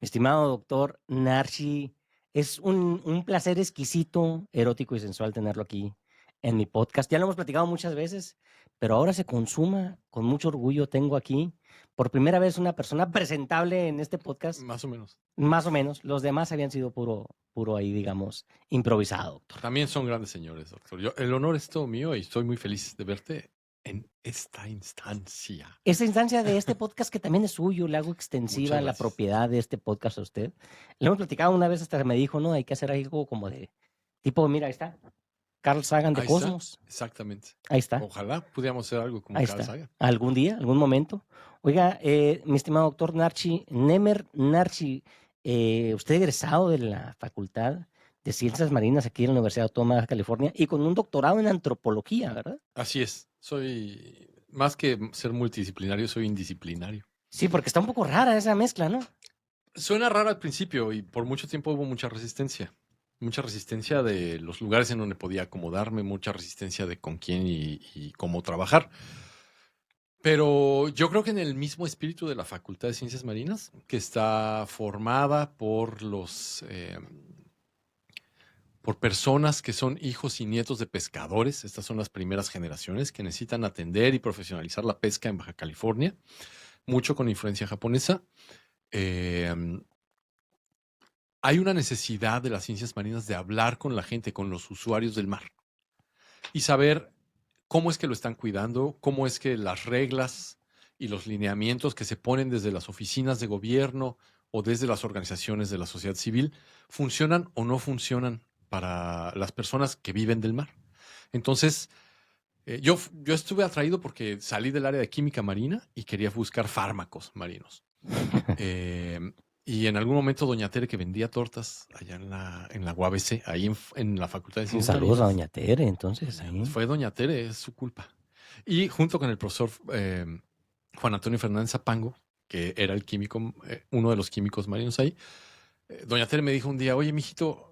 Estimado doctor Narchi, es un placer exquisito, erótico y sensual tenerlo aquí en mi podcast. Ya lo hemos platicado muchas veces, pero ahora se consuma con mucho orgullo. Tengo aquí por primera vez una persona presentable en este podcast, Más o menos. más o menos. Los demás habían sido puro ahí, digamos, improvisado, doctor. También son grandes señores, doctor. El honor es todo mío y estoy muy feliz de verte en esta instancia. Esta instancia de este podcast que también es suyo, le hago extensiva Muchas la gracias. propiedad de este podcast a usted. Le hemos platicado una vez, hasta me dijo, ¿no? Hay que hacer algo como de tipo, mira, ahí está, Carl Sagan de Ahí está, Cosmos. exactamente. Ahí está, Ojalá pudiéramos hacer algo como ahí Carl está. Sagan. Algún día, algún momento. Oiga, mi estimado doctor Narchi, Nemer Narchi, usted egresado de la Facultad de Ciencias Marinas aquí en la Universidad Autónoma de Baja California y con un doctorado en antropología, ¿verdad? Así es. Soy, más que ser multidisciplinario, soy indisciplinario. Sí, porque está un poco rara esa mezcla, ¿no? Suena raro al principio y por mucho tiempo hubo mucha resistencia. Mucha resistencia de los lugares en donde podía acomodarme, mucha resistencia de con quién y cómo trabajar. Pero yo creo que en el mismo espíritu de la Facultad de Ciencias Marinas, que está formada por por personas que son hijos y nietos de pescadores. Estas son las primeras generaciones que necesitan atender y profesionalizar la pesca en Baja California, mucho con influencia japonesa. Hay una necesidad de las ciencias marinas de hablar con la gente, con los usuarios del mar y saber cómo es que lo están cuidando, cómo es que las reglas y los lineamientos que se ponen desde las oficinas de gobierno o desde las organizaciones de la sociedad civil funcionan o no funcionan para las personas que viven del mar. Entonces, yo estuve atraído porque salí del área de química marina y quería buscar fármacos marinos. Y en algún momento doña Tere, que vendía tortas allá en la UABC, ahí en la Facultad de Un Ciencias saludo a Marinas. doña Tere, entonces, ahí. Fue doña Tere, es su culpa. Y junto con el profesor Juan Antonio Fernández Zapango, que era el químico, uno de los químicos marinos ahí, doña Tere me dijo un día, oye, mijito,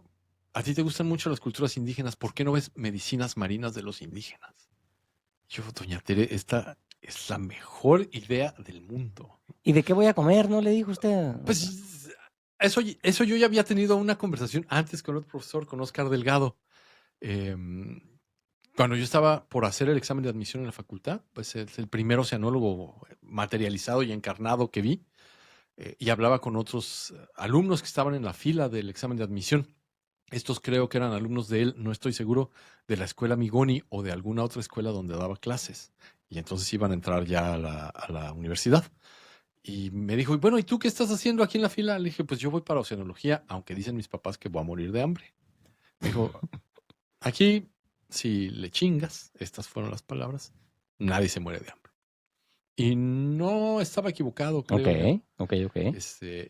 a ti te gustan mucho las culturas indígenas, ¿por qué no ves medicinas marinas de los indígenas? Yo, doña Tere, esta es la mejor idea del mundo. ¿Y de qué voy a comer? ¿No le dijo usted? Pues eso yo ya había tenido una conversación antes con otro profesor, con Oscar Delgado. Cuando yo estaba por hacer el examen de admisión en la facultad, pues es el primer oceanólogo materializado y encarnado que vi, y hablaba con otros alumnos que estaban en la fila del examen de admisión. Estos creo que eran alumnos de él, no estoy seguro, de la escuela Migoni o de alguna otra escuela donde daba clases. Y entonces iban a entrar ya a la universidad. Y me dijo, bueno, ¿y tú qué estás haciendo aquí en la fila? Le dije, pues yo voy para oceanología, aunque dicen mis papás que voy a morir de hambre. Me dijo, aquí, si le chingas, estas fueron las palabras, nadie se muere de hambre. Y no estaba equivocado, creo. Ok.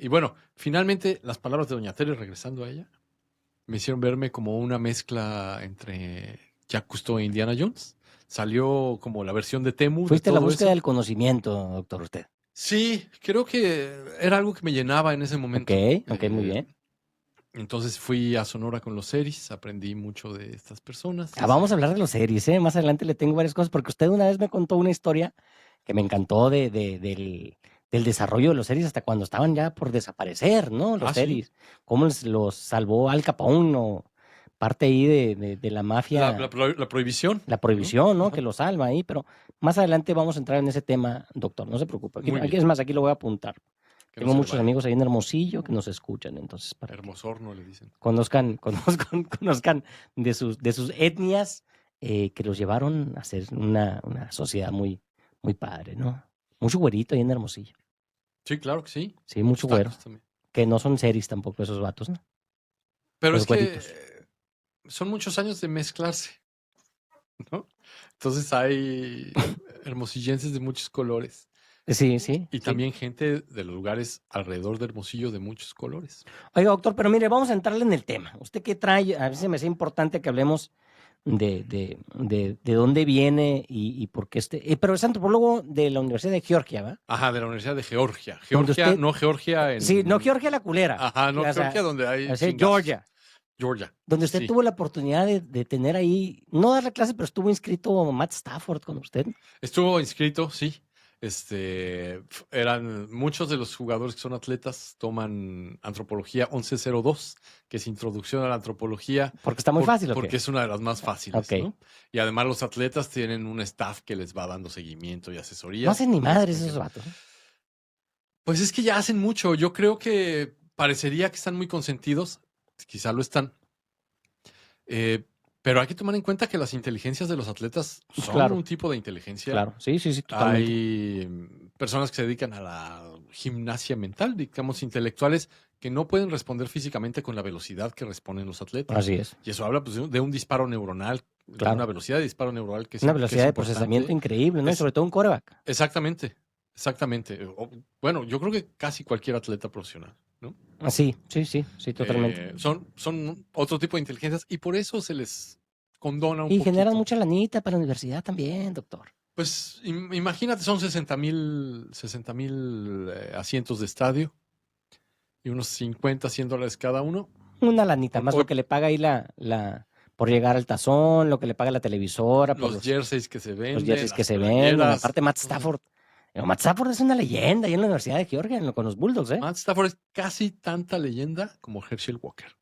Y bueno, finalmente las palabras de doña Tere, regresando a ella, me hicieron verme como una mezcla entre Jacques Cousteau e Indiana Jones. Salió como la versión de Temu. Fuiste de a la todo búsqueda eso. del conocimiento, doctor, usted. Sí, creo que era algo que me llenaba en ese momento. Ok, muy bien. Entonces fui a Sonora con los series, aprendí mucho de estas personas. Vamos a hablar de los series, ¿eh? Más adelante le tengo varias cosas, porque usted una vez me contó una historia que me encantó del desarrollo de los series hasta cuando estaban ya por desaparecer, ¿no? Los ¿Sí? series. ¿Cómo los salvó Al Capone o parte ahí de la mafia? La prohibición. La prohibición, ¿no? Ajá. Que lo salva ahí, pero más adelante vamos a entrar en ese tema, doctor, no se preocupe. Muy Aquí bien. es más, aquí lo voy a apuntar. Que Tengo no se le muchos vaya. amigos ahí en Hermosillo que nos escuchan, entonces para que Hermosorno le dicen. conozcan de sus etnias que los llevaron a ser una sociedad muy, muy padre, ¿no? Mucho güerito ahí en Hermosillo. Sí, claro que sí. Sí, mucho Los güero. tacos también. Que no son series tampoco esos vatos, ¿no? Pero Los es que güeritos. son muchos años de mezclarse, ¿no? Entonces hay hermosillenses de muchos colores. Sí. Y sí. también gente de los lugares alrededor de Hermosillo de muchos colores. Oiga, doctor, pero mire, vamos a entrarle en el tema. ¿Usted qué trae? A veces me hace importante que hablemos de dónde viene y por qué pero es antropólogo de la Universidad de Georgia, ¿va? Ajá, de la Universidad de Georgia. Donde Georgia, usted- no Georgia en... Sí, no Georgia la culera. Ajá, no O sea, Georgia donde hay o sea, chingazos. Georgia. Georgia. Donde usted Sí. tuvo la oportunidad de tener ahí, no dar la clase, pero estuvo inscrito Matt Stafford con usted. Estuvo inscrito, sí. Eran muchos de los jugadores que son atletas toman antropología 1102, que es introducción a la antropología, Porque está muy fácil, ¿o porque qué? es una de las más fáciles, Ok. ¿no? Y además los atletas tienen un staff que les va dando seguimiento y No asesorías. hacen ni y les madres explican. esos vatos. Pues es que ya hacen mucho. Yo creo que parecería que están muy consentidos. Quizá lo están. Pero hay que tomar en cuenta que las inteligencias de los atletas son Claro, un tipo de inteligencia. claro. Sí, sí, sí, totalmente. Hay personas que se dedican a la gimnasia mental, digamos, intelectuales, que no pueden responder físicamente con la velocidad que responden los atletas. Así es. Y eso habla pues, de un disparo neuronal, de Claro. una velocidad de disparo neuronal que es, Una que es velocidad de procesamiento importante. increíble, ¿no? Y Es- sobre todo un quarterback. Exactamente, exactamente. Bueno, yo creo que casi cualquier atleta profesional, ¿no? Sí, sí, sí, sí, totalmente. Son otro tipo de inteligencias y por eso se les condona un Y generan poquito. mucha lanita para la universidad también, doctor. Pues imagínate, son 60,000 asientos de estadio y unos 50, $100 cada uno. Una lanita, más Hoy, lo que le paga ahí por llegar al tazón, lo que le paga la televisora, por los jerseys que se los venden, jerseys que las se venden. playeras. Aparte, Matt Stafford. Matt Stafford es una leyenda ahí en la Universidad de Georgia, con los Bulldogs, ¿eh? Matt Stafford es casi tanta leyenda como Herschel Walker.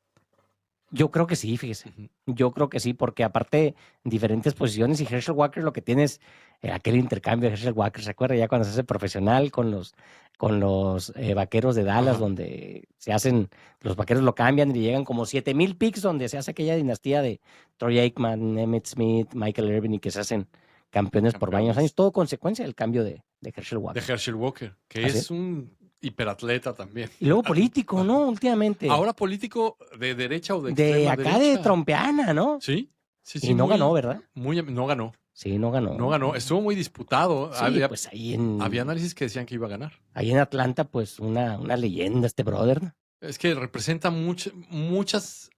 Yo creo que sí, fíjese. Ujú. Yo creo que sí, porque aparte, diferentes posiciones y Herschel Walker lo que tiene es aquel intercambio de Herschel Walker, ¿se acuerda? Ya cuando se hace profesional con los vaqueros de Dallas, Ajá. donde se hacen, los vaqueros lo cambian y llegan como 7,000 picks, donde se hace aquella dinastía de Troy Aikman, Emmitt Smith, Michael Irvin y que se hacen campeones por varios años, todo consecuencia del cambio de Herschel De Walker. Herschel Walker, que Así es un hiperatleta también. Y luego político, ¿no? Últimamente. Ahora político de derecha o de De extrema acá de derecha. trompeana, ¿no? Sí, sí, Y no ganó, ¿verdad? no ganó. Sí, no ganó. No ganó. Estuvo muy disputado. Sí, pues Había análisis que decían que iba a ganar. ahí en Atlanta, pues una leyenda este brother, ¿no? Es que representa muchas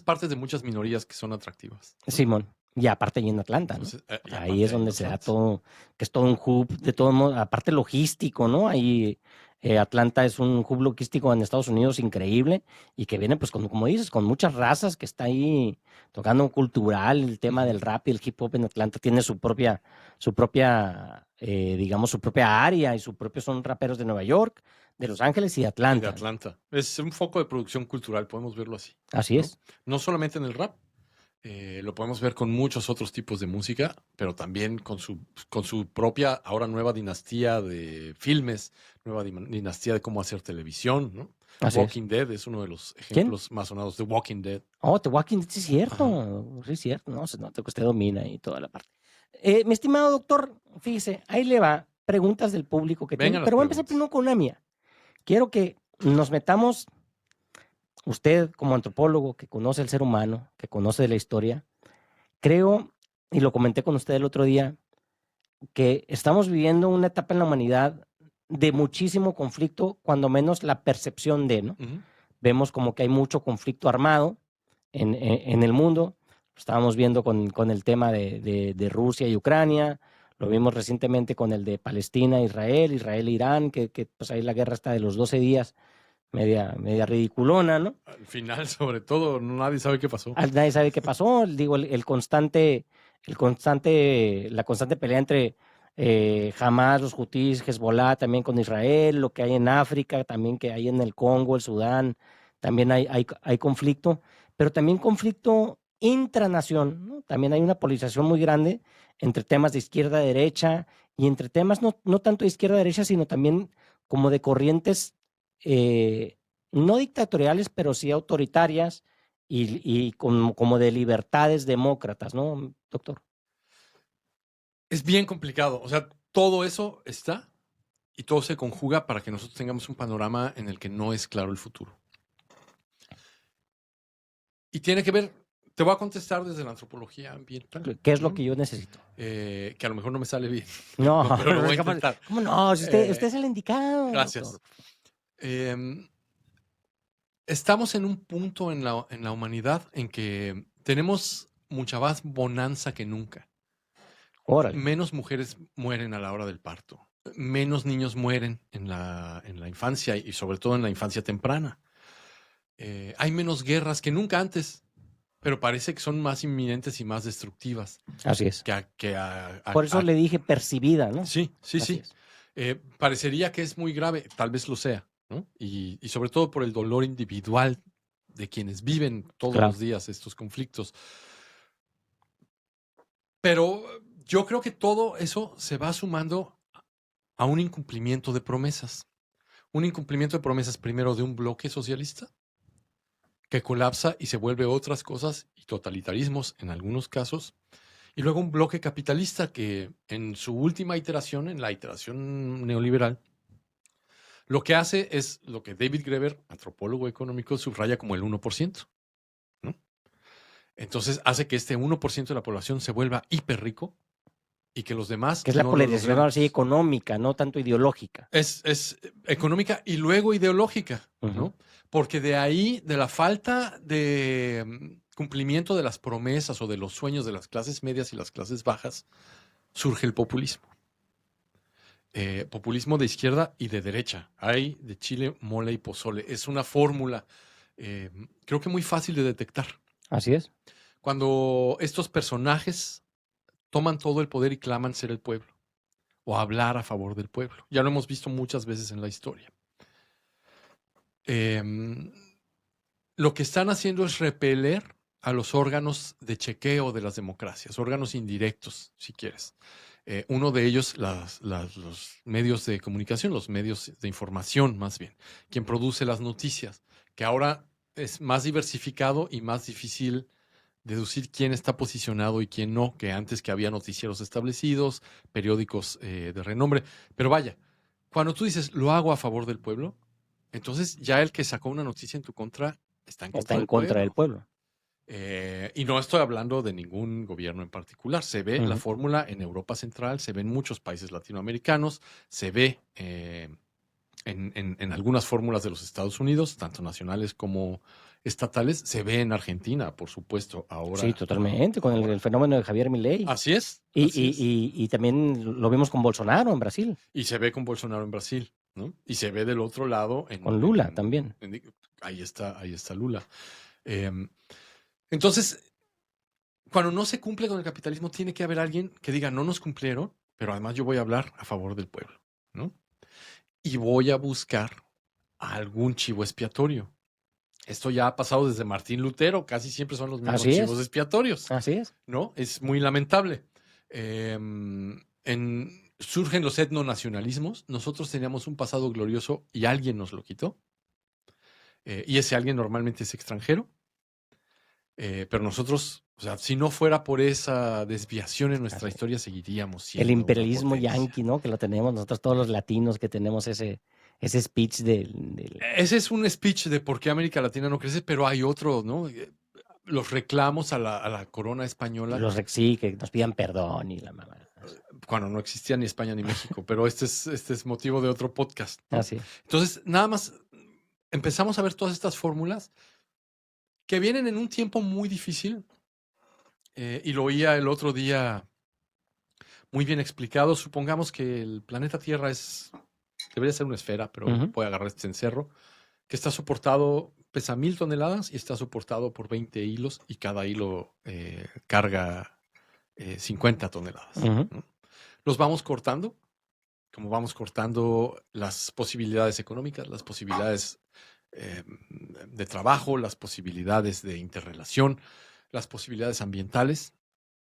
partes de muchas minorías que son atractivas, ¿no? Simón. Y aparte ahí en Atlanta, ¿no? Entonces, y Ahí aparte es donde en se da Atlanta. todo, que es todo un hub, de todo modo, aparte logístico, ¿no? Ahí Atlanta es un hub logístico en Estados Unidos increíble y que viene, pues, como dices, con muchas razas que está ahí tocando un cultural, el tema del rap y el hip hop en Atlanta tiene su propia, digamos, su propia área y su propio, son raperos de Nueva York, de Los Ángeles y de Y de Atlanta. Atlanta. Es un foco de producción cultural, podemos verlo así. Así ¿no? es. No solamente en el rap, lo podemos ver con muchos otros tipos de música, pero también con su propia, ahora nueva dinastía de filmes, nueva dinastía de cómo hacer televisión, ¿no? Así Walking Dead es uno de los ejemplos más sonados de Walking Dead. Oh, The Walking Dead, sí es cierto. Sí es cierto. No, se nota que usted domina y toda la parte. Mi estimado doctor, fíjese, ahí le va preguntas del público que tiene, Vengan las pero voy a empezar preguntas. primero con una mía. Quiero que nos metamos, usted como antropólogo que conoce el ser humano, que conoce de la historia, creo, y lo comenté con usted el otro día, que estamos viviendo una etapa en la humanidad de muchísimo conflicto, cuando menos la percepción de, ¿no? Ujú. Vemos como que hay mucho conflicto armado en el mundo. Lo estábamos viendo con el tema de Rusia y Ucrania, lo vimos recientemente con el de Palestina, Israel, Israel e Irán, que pues ahí la guerra está de los 12 días, media ridiculona, ¿no? Al final, sobre todo, nadie sabe qué pasó. Nadie sabe qué pasó, digo, la constante pelea entre Hamas, los Hutíes, Hezbollah, también con Israel, lo que hay en África, también que hay en el Congo, el Sudán, también hay conflicto, pero también conflicto intranación, ¿no? También hay una polarización muy grande entre temas de izquierda-derecha y entre temas no tanto de izquierda-derecha, sino también como de corrientes no dictatoriales, pero sí autoritarias y como de libertades demócratas, ¿no, doctor? Es bien complicado. O sea, todo eso está y todo se conjuga para que nosotros tengamos un panorama en el que no es claro el futuro. Y tiene que ver, te voy a contestar desde la antropología ambiental. ¿Qué es lo que yo necesito? Que a lo mejor no me sale bien. No, pero lo voy a intentar. ¿Cómo no? Si usted es el indicado. Gracias. Doctor. Estamos en un punto en la humanidad en que tenemos mucha más bonanza que nunca. Órale. Menos mujeres mueren a la hora del parto. Menos niños mueren en la infancia y sobre todo en la infancia temprana. Hay menos guerras que nunca antes. pero parece que son más inminentes y más destructivas Así es. Por eso le dije percibida, ¿no? Sí, sí, Así sí. es. Parecería que es muy grave, tal vez lo sea, ¿no? Y sobre todo por el dolor individual de quienes viven todos Claro. los días estos conflictos. Pero yo creo que todo eso se va sumando a un incumplimiento de promesas. Un incumplimiento de promesas primero de un bloque socialista que colapsa y se vuelve otras cosas y totalitarismos en algunos casos. Y luego un bloque capitalista que en su última iteración, en la iteración neoliberal, lo que hace es lo que David Graeber, antropólogo económico, subraya como el 1%, ¿no? Entonces hace que este 1% de la población se vuelva hiper rico y que los demás Que es la no lo polarización logran. ahora sí económica, no tanto ideológica. Es económica y luego ideológica, Ujú. ¿no? Porque de ahí, de la falta de cumplimiento de las promesas o de los sueños de las clases medias y las clases bajas, surge el populismo. Populismo de izquierda y de derecha. Hay de chile, mole y pozole. Es una fórmula, creo que muy fácil de detectar. Así es. Cuando estos personajes toman todo el poder y claman ser el pueblo o hablar a favor del pueblo. Ya lo hemos visto muchas veces en la historia. Lo que están haciendo es repeler a los órganos de chequeo de las democracias, órganos indirectos, si quieres. Uno de ellos, los medios de comunicación, los medios de información más bien, quien produce las noticias, que ahora es más diversificado y más difícil deducir quién está posicionado y quién no, que antes que había noticieros establecidos, periódicos de renombre. Pero vaya, cuando tú dices, lo hago a favor del pueblo, entonces ya el que sacó una noticia en tu contra está en contra Está en del contra del pueblo. pueblo. Y no estoy hablando de ningún gobierno en particular. Se ve la Ujú. fórmula en Europa Central, se ve en muchos países latinoamericanos, se ve en algunas fórmulas de los Estados Unidos, tanto nacionales como estatales, se ve en Argentina, por supuesto, Sí, ahora. totalmente, con el ahora. fenómeno de Javier Milei. Así es, Y, así y, es. y, y también lo vimos con Bolsonaro en Brasil, Y se ve con Bolsonaro en Brasil, ¿no? Y se ve del otro lado con Lula también. ahí está Lula. Em, entonces, cuando no se cumple con el capitalismo, tiene que haber alguien que diga, no nos cumplieron, pero además yo voy a hablar a favor del pueblo, ¿no? Y voy a buscar a algún chivo expiatorio. Esto ya ha pasado desde Martín Lutero, casi siempre son los mismos Así chivos es, expiatorios, así es. ¿no? Es muy lamentable. Surgen los etnonacionalismos. Nosotros teníamos un pasado glorioso y alguien nos lo quitó. Y ese alguien normalmente es extranjero. Pero nosotros, o sea, si no fuera por esa desviación en nuestra Así es. historia, seguiríamos El siendo una imperialismo potencia. yanqui, ¿no? Que lo tenemos nosotros, todos los latinos que tenemos ese speech del Ese es un speech de por qué América Latina no crece, pero hay otro, ¿no? Los reclamos a la corona española sí, que nos pidan perdón y la mamá. cuando no existía ni España ni México, pero este es motivo de otro podcast, ¿no? Así es. Entonces, nada más empezamos a ver todas estas fórmulas que vienen en un tiempo muy difícil, y lo oía el otro día muy bien explicado. Supongamos que el planeta Tierra debería ser una esfera, pero Ujú. voy a agarrar este cencerro, que está soportado, pesa 1000 toneladas y está soportado por 20 hilos y cada hilo carga 50 toneladas. Ujú. ¿No? Los vamos cortando, como vamos cortando las posibilidades económicas, las posibilidades de trabajo, las posibilidades de interrelación, las posibilidades ambientales,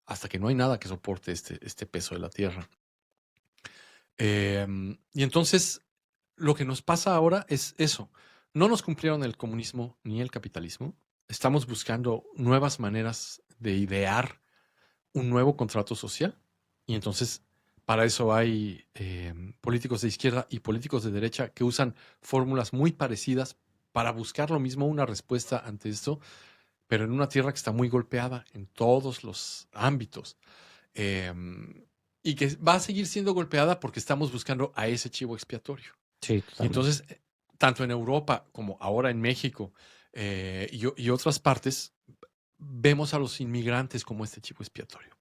hasta que no hay nada que soporte este peso de la Tierra. Y entonces lo que nos pasa ahora es eso. No nos cumplieron el comunismo ni el capitalismo. Estamos buscando nuevas maneras de idear un nuevo contrato social. Y entonces para eso hay políticos de izquierda y políticos de derecha que usan fórmulas muy parecidas para buscar lo mismo, una respuesta ante esto, pero en una tierra que está muy golpeada en todos los ámbitos. Y que va a seguir siendo golpeada porque estamos buscando a ese chivo expiatorio. Sí, Y totalmente. entonces, tanto en Europa como ahora en México y otras partes, vemos a los inmigrantes como este chivo expiatorio,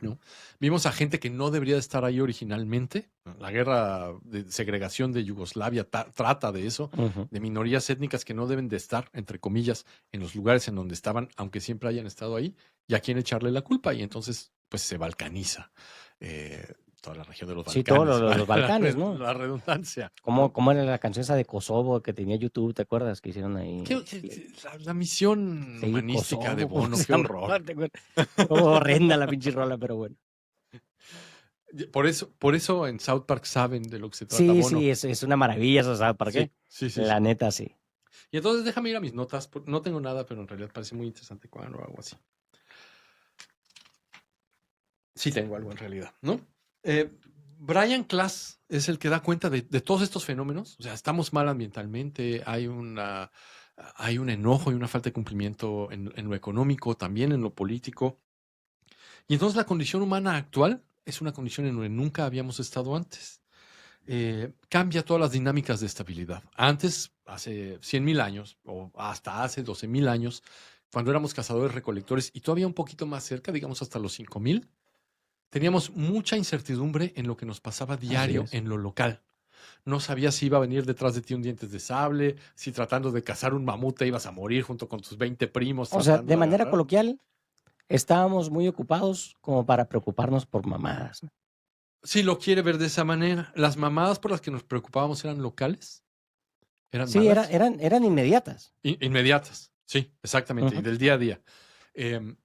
¿no? Vimos a gente que no debería de estar ahí originalmente. La guerra de segregación de Yugoslavia trata de eso, Ujú. de minorías étnicas que no deben de estar, entre comillas, en los lugares en donde estaban, aunque siempre hayan estado ahí, y a quién echarle la culpa. Y entonces, pues se balcaniza toda la región de los Sí, todos Balcanes, los Balcanes, ¿no? la redundancia, ¿Cómo, ¿no? cómo era la canción esa de Kosovo que tenía YouTube? ¿Te acuerdas? Que hicieron ahí. La misión Sí, humanística de Kosovo, ¿cómo Bono, se qué llama? horror. ¿Te acuerdas? Horrenda la pinche rola, pero bueno. Por eso en South Park saben de lo que se trata Sí, Bono. sí, es una maravilla eso, ¿sabes para qué? Sí, sí, sí, La sí. neta, sí. Y entonces déjame ir a mis notas. No tengo nada, pero en realidad parece muy interesante cuando hago así. Sí tengo algo en realidad, ¿no? Brian Klaas es el que da cuenta de todos estos fenómenos. O sea, estamos mal ambientalmente, hay un enojo y una falta de cumplimiento en lo económico, también en lo político. Y entonces la condición humana actual es una condición en donde nunca habíamos estado antes. Cambia todas las dinámicas de estabilidad. Antes, hace 100,000 años, o hasta hace 12,000 años, cuando éramos cazadores-recolectores y todavía un poquito más cerca, digamos hasta los 5,000, teníamos mucha incertidumbre en lo que nos pasaba Así diario es. en lo local. No sabías si iba a venir detrás de ti un dientes de sable, si tratando de cazar un mamut te ibas a morir junto con tus 20 primos O sea, tratando de de manera agarrar. coloquial, estábamos muy ocupados como para preocuparnos por mamadas, ¿no? Si lo quiere ver de esa manera, las mamadas por las que nos preocupábamos eran locales, eran Sí, malas, eran inmediatas. inmediatas, sí, exactamente, y Ujú. del día a día. Em,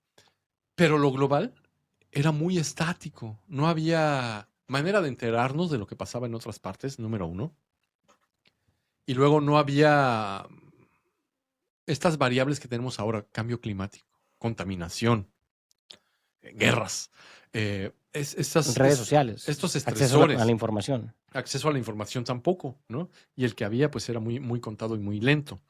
pero lo global era muy estático, no había manera de enterarnos de lo que pasaba en otras partes, número uno, y luego no había estas variables que tenemos ahora, cambio climático, contaminación, guerras, Redes sociales, estos acceso a la estresores, información. acceso a la información tampoco, ¿no? Y el que había pues era muy, muy contado y muy lento.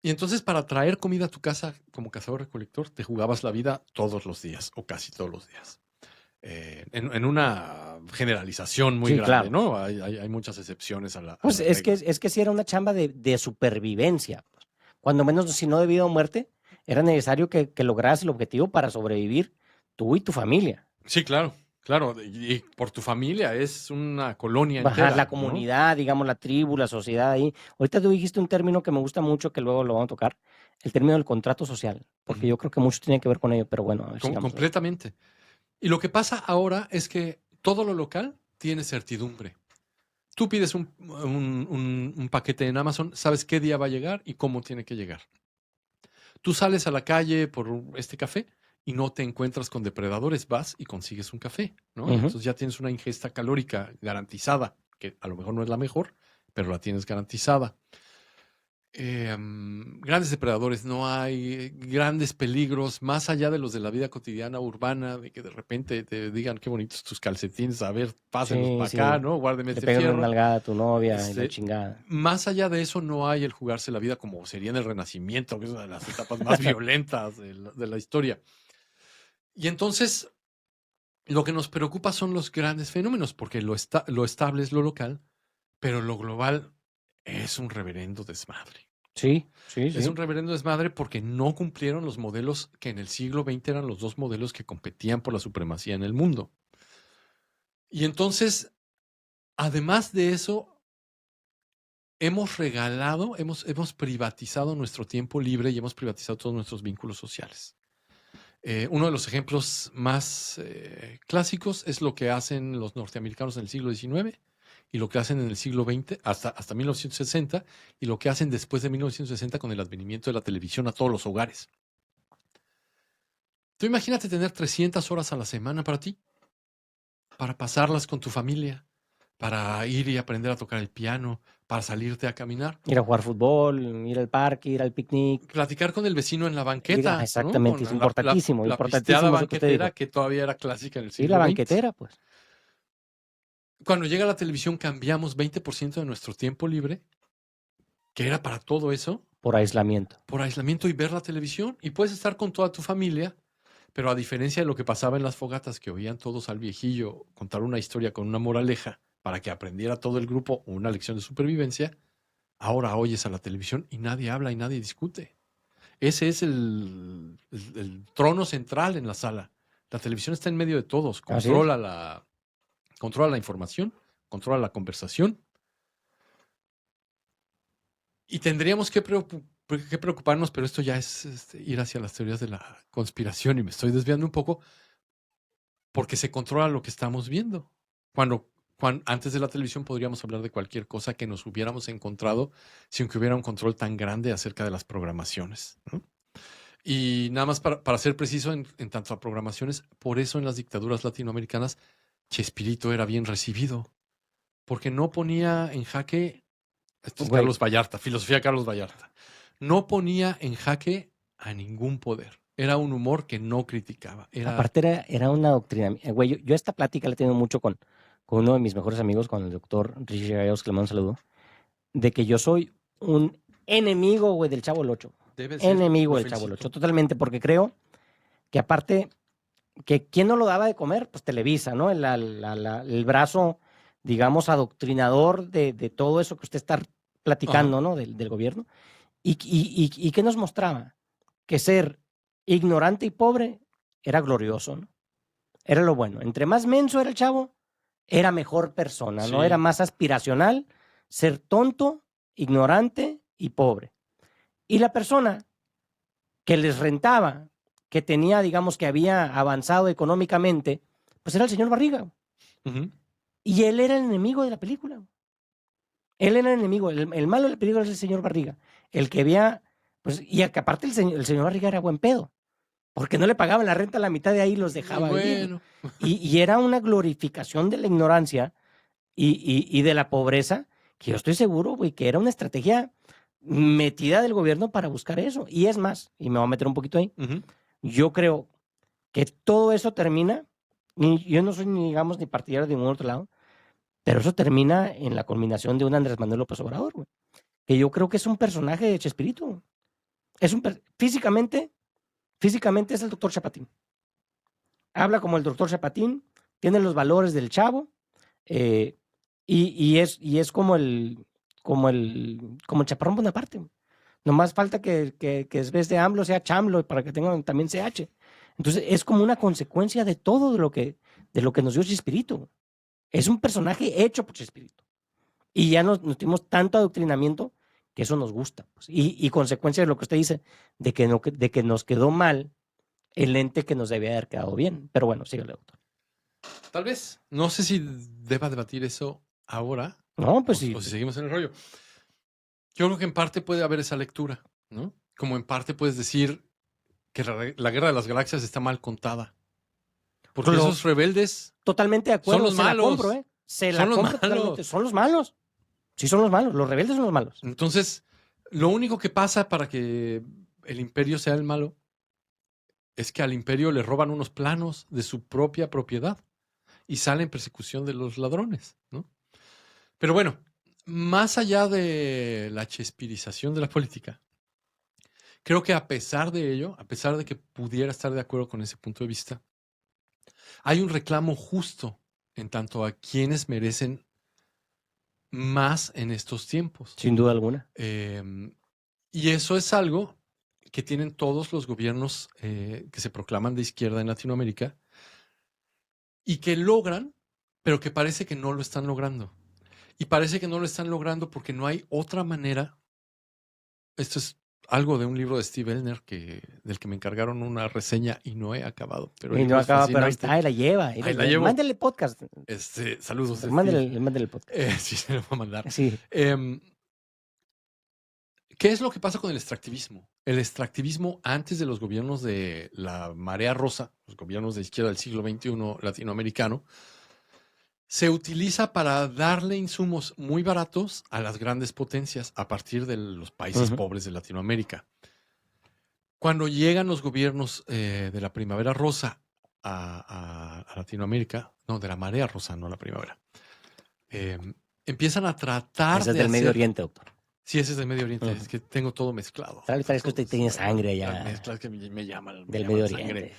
Y entonces para traer comida a tu casa como cazador-recolector, te jugabas la vida todos los días o casi todos los días. En una generalización muy Sí, grande, claro. ¿no? Hay muchas excepciones a Pues la regla. es que sí era una chamba de supervivencia, pues. Cuando menos, si no de vida o muerte, era necesario que lograras el objetivo para sobrevivir tú y tu familia. Sí, claro, claro. Y por tu familia es una colonia Bajar la entera, ¿no? comunidad, digamos, la tribu, la sociedad ahí. Ahorita tú dijiste un término que me gusta mucho, que luego lo vamos a tocar, el término del contrato social, porque Ujú. yo creo que mucho tiene que ver con ello, pero bueno, a ver, sigamos. Completamente. Y lo que pasa ahora es que todo lo local tiene certidumbre. Tú pides un paquete en Amazon, sabes qué día va a llegar y cómo tiene que llegar. Tú sales a la calle por este café y no te encuentras con depredadores, vas y consigues un café, ¿no? Y Ujú. entonces ya tienes una ingesta calórica garantizada, que a lo mejor no es la mejor, pero la tienes garantizada. Grandes depredadores, no hay grandes peligros más allá de los de la vida cotidiana urbana, de que de repente te digan qué bonitos tus calcetines, a ver, pásenlos Sí, para acá, sí, ¿no? Guárdeme le este pegan una fierro. nalgada a tu novia y la Este, chingada. Más allá de eso, no hay el jugarse la vida como sería en el Renacimiento, que es una de las etapas más violentas de la historia. Y entonces, lo que nos preocupa son los grandes fenómenos, porque lo estable es lo local, pero lo global es un reverendo desmadre. Sí, sí, Es un sí. reverendo desmadre porque no cumplieron los modelos que en el siglo XX eran los dos modelos que competían por la supremacía en el mundo. Y entonces, además de eso, hemos privatizado nuestro tiempo libre y hemos privatizado todos nuestros vínculos sociales. Uno de los ejemplos más clásicos es lo que hacen los norteamericanos en el siglo XIX y lo que hacen en el siglo XX hasta 1960 y lo que hacen después de 1960 con el advenimiento de la televisión a todos los hogares. Tú imagínate tener 300 horas a la semana para ti, para pasarlas con tu familia, para ir y aprender a tocar el piano, para salirte a caminar. Ir a jugar fútbol, ir al parque, ir al picnic. Platicar con el vecino en la banqueta, ¿no? Exactamente, Con es importantísimo, la pisteada importantísimo eso que usted banquetera dijo. que todavía era clásica en el Sí, la siglo XX. banquetera, pues, Cuando llega la televisión cambiamos 20% de nuestro tiempo libre, que era para todo eso, por aislamiento. por aislamiento y ver la televisión. Y puedes estar con toda tu familia, pero a diferencia de lo que pasaba en las fogatas, que oían todos al viejillo contar una historia con una moraleja para que aprendiera todo el grupo una lección de supervivencia, ahora oyes a la televisión y nadie habla y nadie discute. Ese es el trono central en la sala. La televisión está en medio de todos. Así es. Controla la información, controla la conversación. Y tendríamos que preocuparnos, pero esto ya es ir hacia las teorías de la conspiración y me estoy desviando un poco porque se controla lo que estamos viendo. Antes de la televisión podríamos hablar de cualquier cosa que nos hubiéramos encontrado sin que hubiera un control tan grande acerca de las programaciones, ¿no? Y nada más para ser preciso en tanto a programaciones, por eso en las dictaduras latinoamericanas Chespirito era bien recibido, porque no ponía en jaque, esto es Güey, Carlos Vallarta, filosofía Carlos Vallarta, no ponía en jaque a ningún poder. Era un humor que no criticaba. aparte era una doctrina. Güey, yo esta plática la he tenido mucho con uno de mis mejores amigos, con el doctor Richie Gallegos, que le mando un saludo, de que yo soy un enemigo, güey, del Chavo del Ocho. Debe ser, Enemigo lo del Chavo del Ocho, felicito. totalmente, porque creo que aparte, que ¿quién no lo daba de comer? Pues Televisa, ¿no? El brazo, digamos, adoctrinador de todo eso que usted está platicando, Ajá. ¿no? Del gobierno. ¿Y qué nos mostraba? Que ser ignorante y pobre era glorioso, ¿no? Era lo bueno. Entre más menso era el chavo, era mejor persona, ¿no? Era Sí. más aspiracional ser tonto, ignorante y pobre. Y la persona que les rentaba, que tenía, digamos, que había avanzado económicamente, pues era el señor Barriga. Ujú. Y él era el enemigo de la película. Él era el enemigo. El malo de la película es el señor Barriga. El que había, pues, y que aparte el señor Barriga era buen pedo, porque no le pagaban la renta a la mitad de ahí y los Muy dejaba vivir. bueno. Y era una glorificación de la ignorancia y de la pobreza, que yo estoy seguro, güey, que era una estrategia metida del gobierno para buscar eso. Y es más, y me voy a meter un poquito ahí, Ujú. yo creo que todo eso termina, y yo no soy, ni, digamos, ni partidario de ningún otro lado, pero eso termina en la culminación de un Andrés Manuel López Obrador, güey, que yo creo que es un personaje de Chespirito. Físicamente es el doctor Chapatín. Habla como el doctor Chapatín, tiene los valores del chavo, eh, y es como el chaparrón Bonaparte. Nomás falta que en vez de AMLO sea CHAMLO para que tenga también CH. Entonces es como una consecuencia de todo de lo que nos dio Chespirito. Es un personaje hecho por Chespirito. Y ya nos dimos tanto adoctrinamiento que eso nos gusta, pues. Y consecuencia de lo que usted dice, de que nos quedó mal el ente que nos debía haber quedado bien. Pero bueno, sígale, doctor. Tal vez. No sé si deba debatir eso ahora No, pues o sí. si seguimos en el rollo. Yo creo que en parte puede haber esa lectura, ¿no? Como en parte puedes decir que la Guerra de las Galaxias está mal contada. Porque esos rebeldes Totalmente de son acuerdo, los se la compro, malos. ¿eh? Se Son la los compro totalmente. malos. Son los malos. Sí, son los malos. Los rebeldes son los malos. Entonces, lo único que pasa para que el imperio sea el malo es que al imperio le roban unos planos de su propia propiedad y sale en persecución de los ladrones, ¿no? Pero bueno, más allá de la chespirización de la política, creo que a pesar de ello, a pesar de que pudiera estar de acuerdo con ese punto de vista, hay un reclamo justo en tanto a quienes merecen más en estos tiempos. Sin duda alguna. Y eso es algo que tienen todos los gobiernos que se proclaman de izquierda en Latinoamérica y que logran, pero que parece que no lo están logrando. Y parece que no lo están logrando porque no hay otra manera. Esto es algo de un libro de Steve Elner del que me encargaron una reseña y no he acabado. Pero el Y no libro es acaba, pero ahí está, fascinante. ahí la lleva. Ahí la llevo. Mándale podcast. Saludos, Steve. Mándale el podcast. Sí, se lo voy a mandar. Sí. ¿Qué es lo que pasa con el extractivismo? El extractivismo antes de los gobiernos de la marea rosa, los gobiernos de izquierda del siglo XXI latinoamericano, se utiliza para darle insumos muy baratos a las grandes potencias a partir de los países pobres de Latinoamérica. Cuando llegan los gobiernos de la primavera rosa a Latinoamérica, no, de la marea rosa, no la primavera, empiezan a tratar Ese es de del Medio hacer... Oriente, doctor. Sí, ese es del Medio Oriente. Es que tengo todo mezclado. Tal vez que usted tiene sangre Las ya mezclas que me llaman. del Medio Oriente.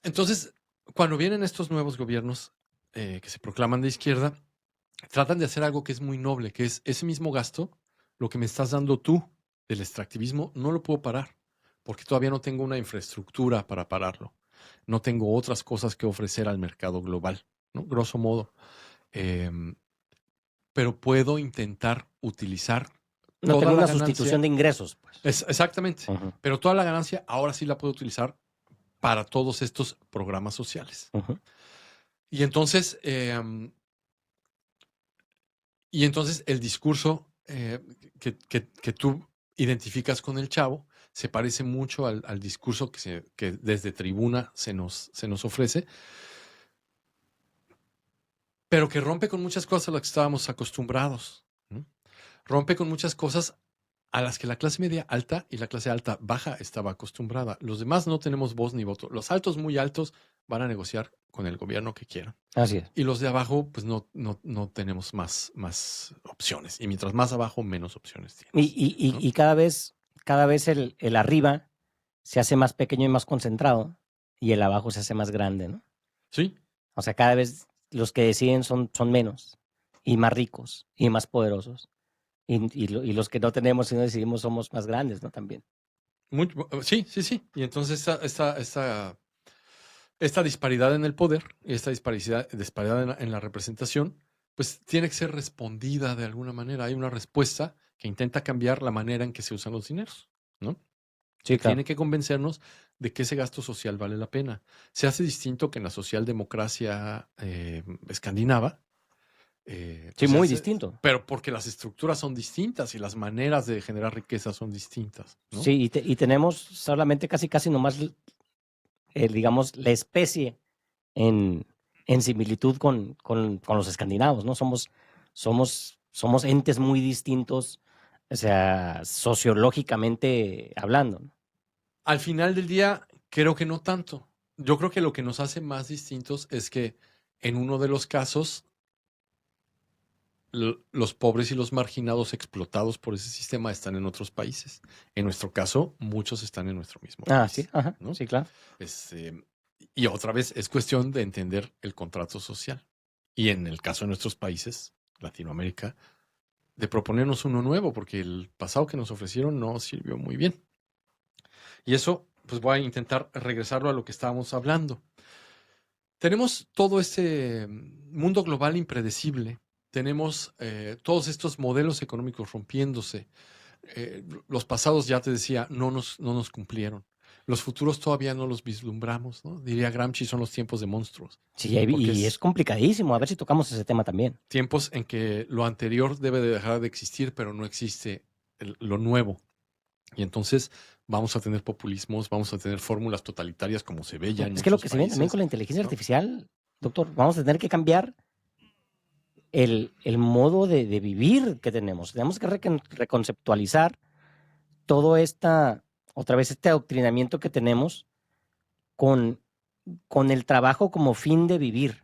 Entonces, cuando vienen estos nuevos gobiernos que se proclaman de izquierda, tratan de hacer algo que es muy noble, que es ese mismo gasto, lo que me estás dando tú, del extractivismo, no lo puedo parar, porque todavía no tengo una infraestructura para pararlo. No tengo otras cosas que ofrecer al mercado global, ¿no? Grosso modo. Pero puedo intentar utilizar No toda tengo la una sustitución ganancia. de ingresos, pues. Exactamente. Ujú, Pero toda la ganancia ahora sí la puedo utilizar para todos estos programas sociales. ujú. Y entonces, el discurso que tú identificas con el chavo se parece mucho al discurso que desde tribuna se nos ofrece, pero que rompe con muchas cosas a las que estábamos acostumbrados, ¿no? Rompe con muchas cosas a las que la clase media alta y la clase alta baja estaba acostumbrada. Los demás no tenemos voz ni voto. Los altos muy altos van a negociar con el gobierno que quieran. Así es. Y los de abajo, pues no tenemos más opciones. Y mientras más abajo, menos opciones tienes, ¿no? Y cada vez el arriba se hace más pequeño y más concentrado y el abajo se hace más grande, ¿no? Sí, O sea, cada vez los que deciden son menos y más ricos y más poderosos. Y los que no tenemos y no decidimos somos más grandes, ¿no? También. sí. Y entonces esta disparidad en el poder, esta disparidad en la representación, pues tiene que ser respondida de alguna manera. Hay una respuesta que intenta cambiar la manera en que se usan los dineros, ¿no? Sí, claro. Tiene que convencernos de que ese gasto social vale la pena. Se hace distinto que en la socialdemocracia escandinava, Sí, muy distinto. pero porque las estructuras son distintas y las maneras de generar riqueza son distintas, ¿no? Sí, y tenemos solamente casi nomás, digamos, la especie en, en similitud con los escandinavos, ¿no? Somos entes muy distintos, o sea, sociológicamente hablando, ¿no? Al final del día, creo que no tanto. Yo creo que lo que nos hace más distintos es que en uno de los casos, los pobres y los marginados explotados por ese sistema están en otros países. En nuestro caso, muchos están en nuestro mismo Ah, sí, país, ajá, ¿no? sí, claro. Y otra vez es cuestión de entender el contrato social. Y en el caso de nuestros países, Latinoamérica, de proponernos uno nuevo, porque el pasado que nos ofrecieron no sirvió muy bien. Y eso, pues voy a intentar regresarlo a lo que estábamos hablando. Tenemos todo este mundo global impredecible. Tenemos todos estos modelos económicos rompiéndose. Los pasados, ya te decía, no nos cumplieron. Los futuros todavía no los vislumbramos, ¿no? Diría Gramsci, son los tiempos de monstruos. Sí, Porque y es es complicadísimo. A ver si tocamos ese tema también. tiempos en que lo anterior debe de dejar de existir, pero no existe lo nuevo. Y entonces vamos a tener populismos, vamos a tener fórmulas totalitarias como se ve ya en Es que lo muchos que se viene también países, con la inteligencia ¿no? artificial, doctor, vamos a tener que cambiar el modo de vivir que tenemos. Tenemos que reconceptualizar todo otra vez este adoctrinamiento que tenemos con, con el trabajo como fin de vivir.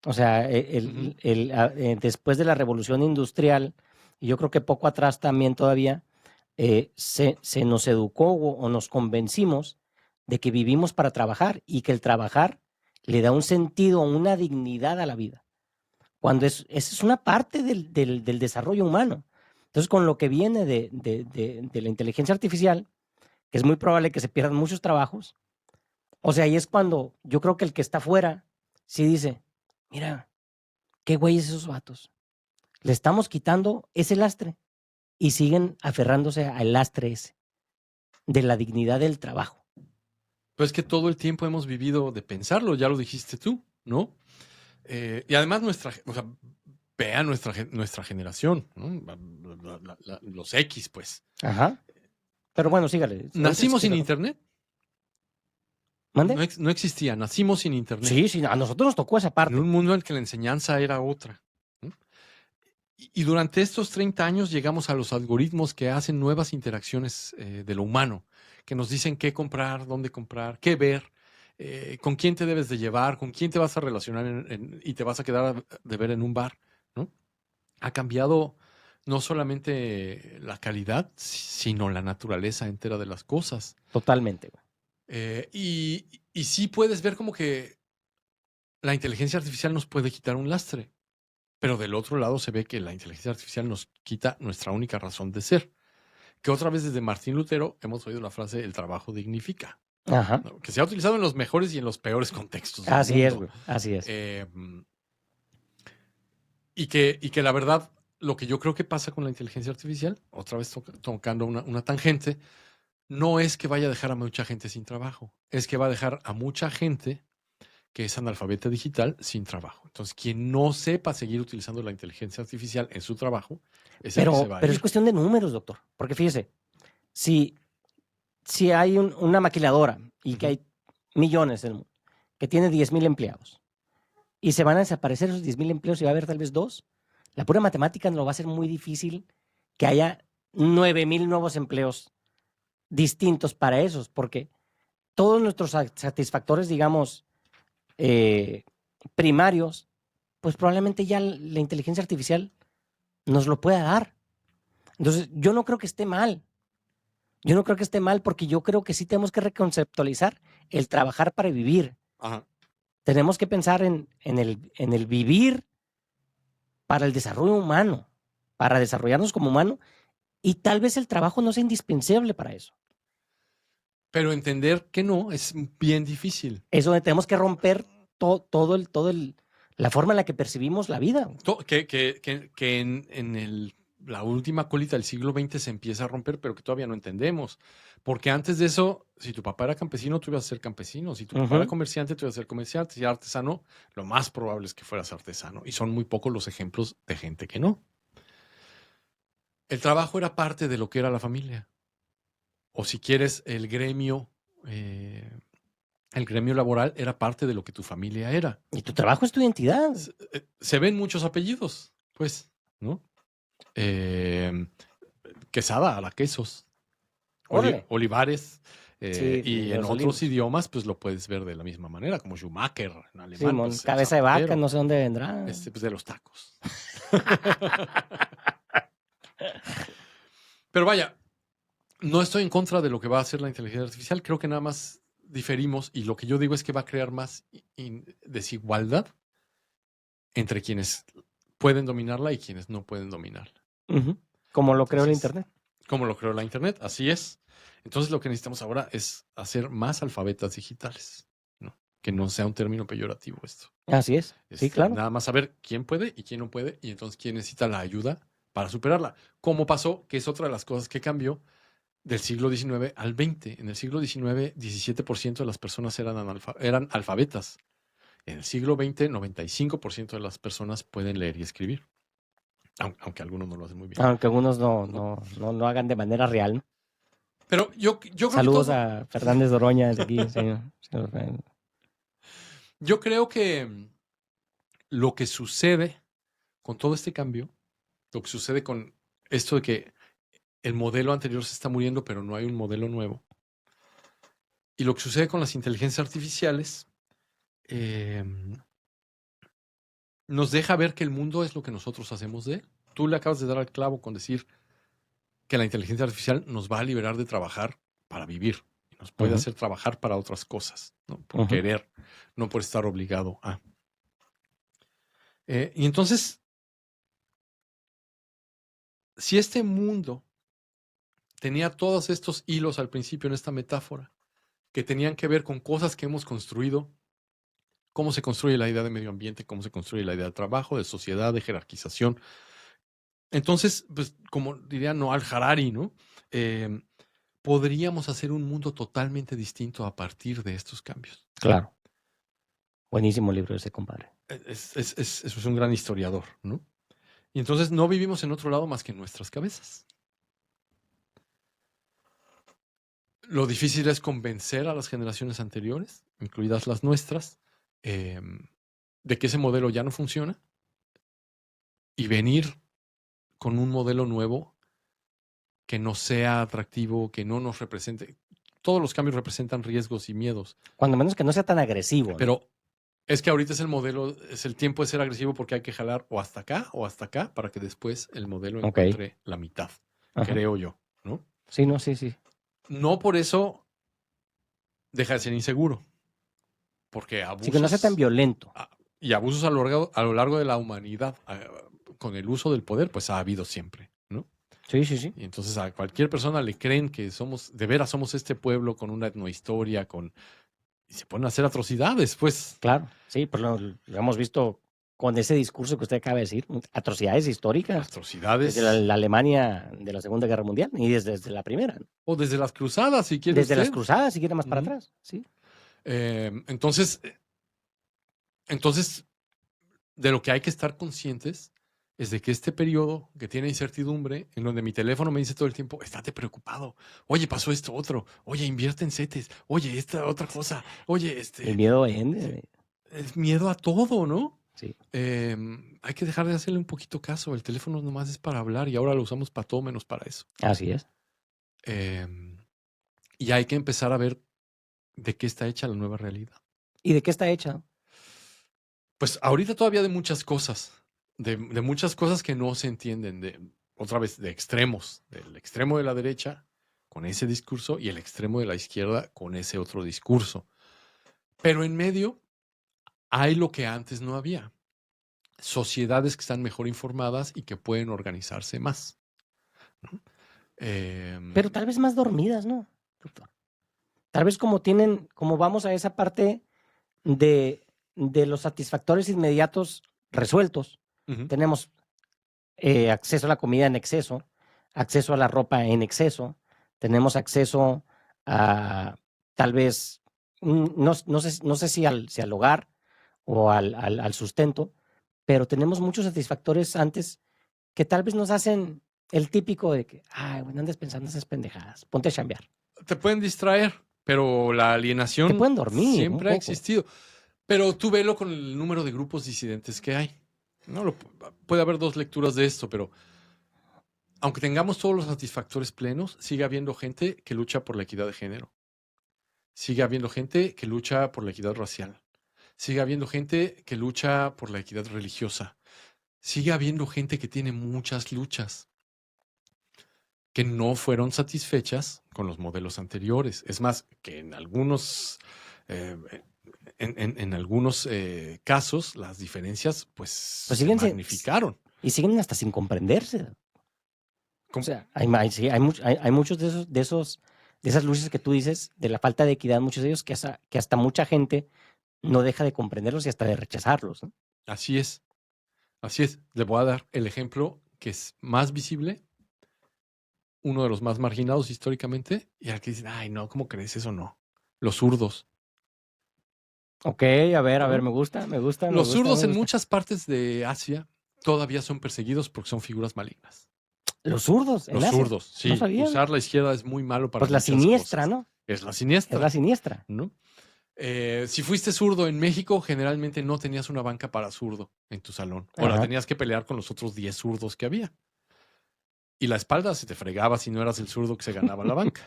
O sea, Ujú. después de la revolución industrial, y yo creo que poco atrás también todavía, se nos educó o nos convencimos de que vivimos para trabajar y que el trabajar le da un sentido, una dignidad a la vida, cuando esa es una parte del desarrollo humano. Entonces, con lo que viene de la inteligencia artificial, que es muy probable que se pierdan muchos trabajos, o sea, ahí es cuando yo creo que el que está afuera sí dice, mira, qué güeyes esos vatos. Le estamos quitando ese lastre y siguen aferrándose al lastre ese, de la dignidad del trabajo. Pues que todo el tiempo hemos vivido de pensarlo, ya lo dijiste tú, ¿no? Y además vea nuestra generación, ¿no? Los X, pues. Ajá. Pero bueno, sígale. Ahorita sí Nacimos que sin se... internet, ¿Mande? no existía, nacimos sin internet, Sí, sí, a nosotros nos tocó esa en parte. un mundo en el que la enseñanza era otra, ¿no? Y durante estos 30 años llegamos a los algoritmos que hacen nuevas interacciones de lo humano, que nos dicen qué comprar, dónde comprar, qué ver, con quién te debes de llevar, con quién te vas a relacionar y te vas a quedar de ver en un bar, ¿no? Ha cambiado no solamente la calidad, sino la naturaleza entera de las cosas. Totalmente, güey. Y sí puedes ver como que la inteligencia artificial nos puede quitar un lastre. Pero del otro lado se ve que la inteligencia artificial nos quita nuestra única razón de ser, que otra vez desde Martín Lutero hemos oído la frase el trabajo dignifica, Ajá. ¿no? Que se ha utilizado en los mejores y en los peores contextos del Así es, mundo. güey. Así es. Y que la verdad, lo que yo creo que pasa con la inteligencia artificial, otra vez tocando una tangente, no es que vaya a dejar a mucha gente sin trabajo, es que va a dejar a mucha gente que es analfabeta digital sin trabajo. Entonces, quien no sepa seguir utilizando la inteligencia artificial en su trabajo, es el que se va a Pero es ir. cuestión de números, doctor. Porque fíjese, si hay una maquiladora y que hay millones en el mundo, que tiene 10,000 empleados, y se van a desaparecer esos 10,000 empleos y va a haber tal vez 2, la pura matemática nos lo va a hacer muy difícil que haya 9,000 nuevos empleos distintos para esos, porque todos nuestros satisfactores, digamos, primarios, pues probablemente ya la inteligencia artificial nos lo pueda dar. Entonces, yo no creo que esté mal. Yo no creo que esté mal porque yo creo que sí tenemos que reconceptualizar el trabajar para vivir. Ajá. Tenemos que pensar en el vivir para el desarrollo humano, para desarrollarnos como humano, y tal vez el trabajo no sea indispensable para eso. Pero entender que no es bien difícil. Es donde tenemos que romper la forma en la que percibimos la vida. Que en la última colita del siglo XX se empieza a romper, pero que todavía no entendemos. Porque antes de eso, si tu papá era campesino, tú ibas a ser campesino. Si tu papá era comerciante, tú ibas a ser comerciante. Si era artesano, lo más probable es que fueras artesano. Y son muy pocos los ejemplos de gente que no. El trabajo era parte de lo que era la familia. O si quieres, el gremio laboral era parte de lo que tu familia era. Y tu trabajo es tu identidad. Se ven muchos apellidos, pues, ¿no? Quesada a la Quesos. Olivares. Sí, y en los otros olivos. idiomas, pues lo puedes ver de la misma manera, como Schumacher en alemán. Simón, Pues, cabeza de vaca, no sé dónde vendrá. pues de los tacos. Pero vaya, no estoy en contra de lo que va a hacer la inteligencia artificial. Creo que nada más diferimos y lo que yo digo es que va a crear más desigualdad entre quienes pueden dominarla y quienes no pueden dominarla. Como lo creó el Internet. Como lo creó la Internet, así es. Entonces lo que necesitamos ahora es hacer más alfabetas digitales, ¿no? Que no sea un término peyorativo esto. Así es, sí, claro. Nada más saber quién puede y quién no puede y entonces quién necesita la ayuda para superarla. Como pasó, que es otra de las cosas que cambió del siglo XIX al XX. En el siglo XIX, 17% de las personas eran alfabetas. En el siglo XX, 95% de las personas pueden leer y escribir. Aunque algunos no lo hacen muy bien. Aunque algunos no lo hagan de manera real, ¿no? Pero yo creo Saludos que a Fernández Doroña desde aquí, señor. Yo creo que lo que sucede con todo este cambio, lo que sucede con esto de que el modelo anterior se está muriendo, pero no hay un modelo nuevo, y lo que sucede con las inteligencias artificiales, nos deja ver que el mundo es lo que nosotros hacemos de él. Tú le acabas de dar al clavo con decir que la inteligencia artificial nos va a liberar de trabajar para vivir. Y nos puede hacer trabajar para otras cosas, ¿no? Por querer, no por estar obligado a. Y entonces, si este mundo tenía todos estos hilos al principio en esta metáfora, que tenían que ver con cosas que hemos construido, cómo se construye la idea de medio ambiente, cómo se construye la idea de trabajo, de sociedad, de jerarquización. Entonces, pues, como diría Noah Harari, ¿no? Podríamos hacer un mundo totalmente distinto a partir de estos cambios. Claro. Buenísimo libro ese, compadre. Es un gran historiador, ¿no? Y entonces no vivimos en otro lado más que en nuestras cabezas. Lo difícil es convencer a las generaciones anteriores, incluidas las nuestras, de que ese modelo ya no funciona y venir con un modelo nuevo que no sea atractivo, que no nos represente. Todos los cambios representan riesgos y miedos. Cuando menos que no sea tan agresivo, ¿no? Pero es que ahorita es el modelo, es el tiempo de ser agresivo porque hay que jalar o hasta acá para que después el modelo encuentre la mitad, creo yo, ¿no? Sí, no, sí. No por eso deja de ser inseguro, porque abusos... Sí, que no sea tan violento. Y abusos a lo largo de la humanidad con el uso del poder, pues ha habido siempre, ¿no? Sí, sí, sí. Y entonces a cualquier persona le creen que de veras somos este pueblo con una etnohistoria, y se ponen a hacer atrocidades, pues. Claro, sí, pues lo hemos visto con ese discurso que usted acaba de decir, atrocidades históricas desde Atrocidades. la Alemania de la Segunda Guerra Mundial y desde la Primera, ¿no? O desde las cruzadas, si quiere Desde las usted. cruzadas, si quiere más para Ujú. atrás, sí. Entonces, de lo que hay que estar conscientes es de que este periodo que tiene incertidumbre, en donde mi teléfono me dice todo el tiempo, estate preocupado, oye, pasó esto otro, oye, invierte en CETES, oye, esta otra cosa, oye, El miedo vende, es miedo a todo, ¿no? sí, Hay que dejar de hacerle un poquito caso. El teléfono nomás es para hablar y ahora lo usamos para todo menos para eso. así es. Y hay que empezar a ver de qué está hecha la nueva realidad. ¿Y de qué está hecha? Pues ahorita todavía de muchas cosas, de muchas cosas que no se entienden, otra vez, de extremos, del extremo de la derecha con ese discurso y el extremo de la izquierda con ese otro discurso. Pero en medio hay lo que antes no había. Sociedades que están mejor informadas y que pueden organizarse más, ¿no? Pero tal vez más dormidas, ¿no, doctor? Tal vez como vamos a esa parte de los satisfactores inmediatos resueltos. Ujú. Tenemos acceso a la comida en exceso, acceso a la ropa en exceso, tenemos acceso a tal vez, no sé si al hogar o al sustento, pero tenemos muchos satisfactores antes que tal vez nos hacen el típico de que, ay, bueno, andes pensando esas pendejadas, ponte a chambear. Te pueden distraer, pero la Te alienación pueden dormir un siempre ha poco. existido. Pero tú velo con el número de grupos disidentes que hay. No puede haber dos lecturas de esto, pero aunque tengamos todos los satisfactores plenos, sigue habiendo gente que lucha por la equidad de género. Sigue habiendo gente que lucha por la equidad racial. Sigue habiendo gente que lucha por la equidad religiosa. Sigue habiendo gente que tiene muchas luchas que no fueron satisfechas con los modelos anteriores. Es más, que en algunos, eh, en algunos casos las diferencias pues se siguen magnificaron. y siguen hasta sin comprenderse. O ¿Cómo? sea, hay muchos de esas luchas que tú dices, de la falta de equidad, muchos de ellos que hasta mucha gente no deja de comprenderlos y hasta de rechazarlos, ¿no? Así es, así es. Le voy a dar el ejemplo que es más visible, uno de los más marginados históricamente, y al que dicen, ay, no, ¿cómo crees eso? No. Los zurdos. Ok, a ver, ¿No? me gusta, me gusta, me Los gusta, zurdos me en gusta. muchas partes de Asia todavía son perseguidos porque son figuras malignas. Los zurdos, en Los Asia. zurdos, sí. No sabía. Usar la izquierda es muy malo para Pues la muchas siniestra, cosas. ¿no? Es la Es siniestra, la siniestra. ¿no? Si fuiste zurdo en México, generalmente no tenías una banca para zurdo en tu salón. O la Ajá. tenías que pelear con los otros 10 zurdos que había. Y la espalda se te fregaba si no eras el zurdo que se ganaba la banca.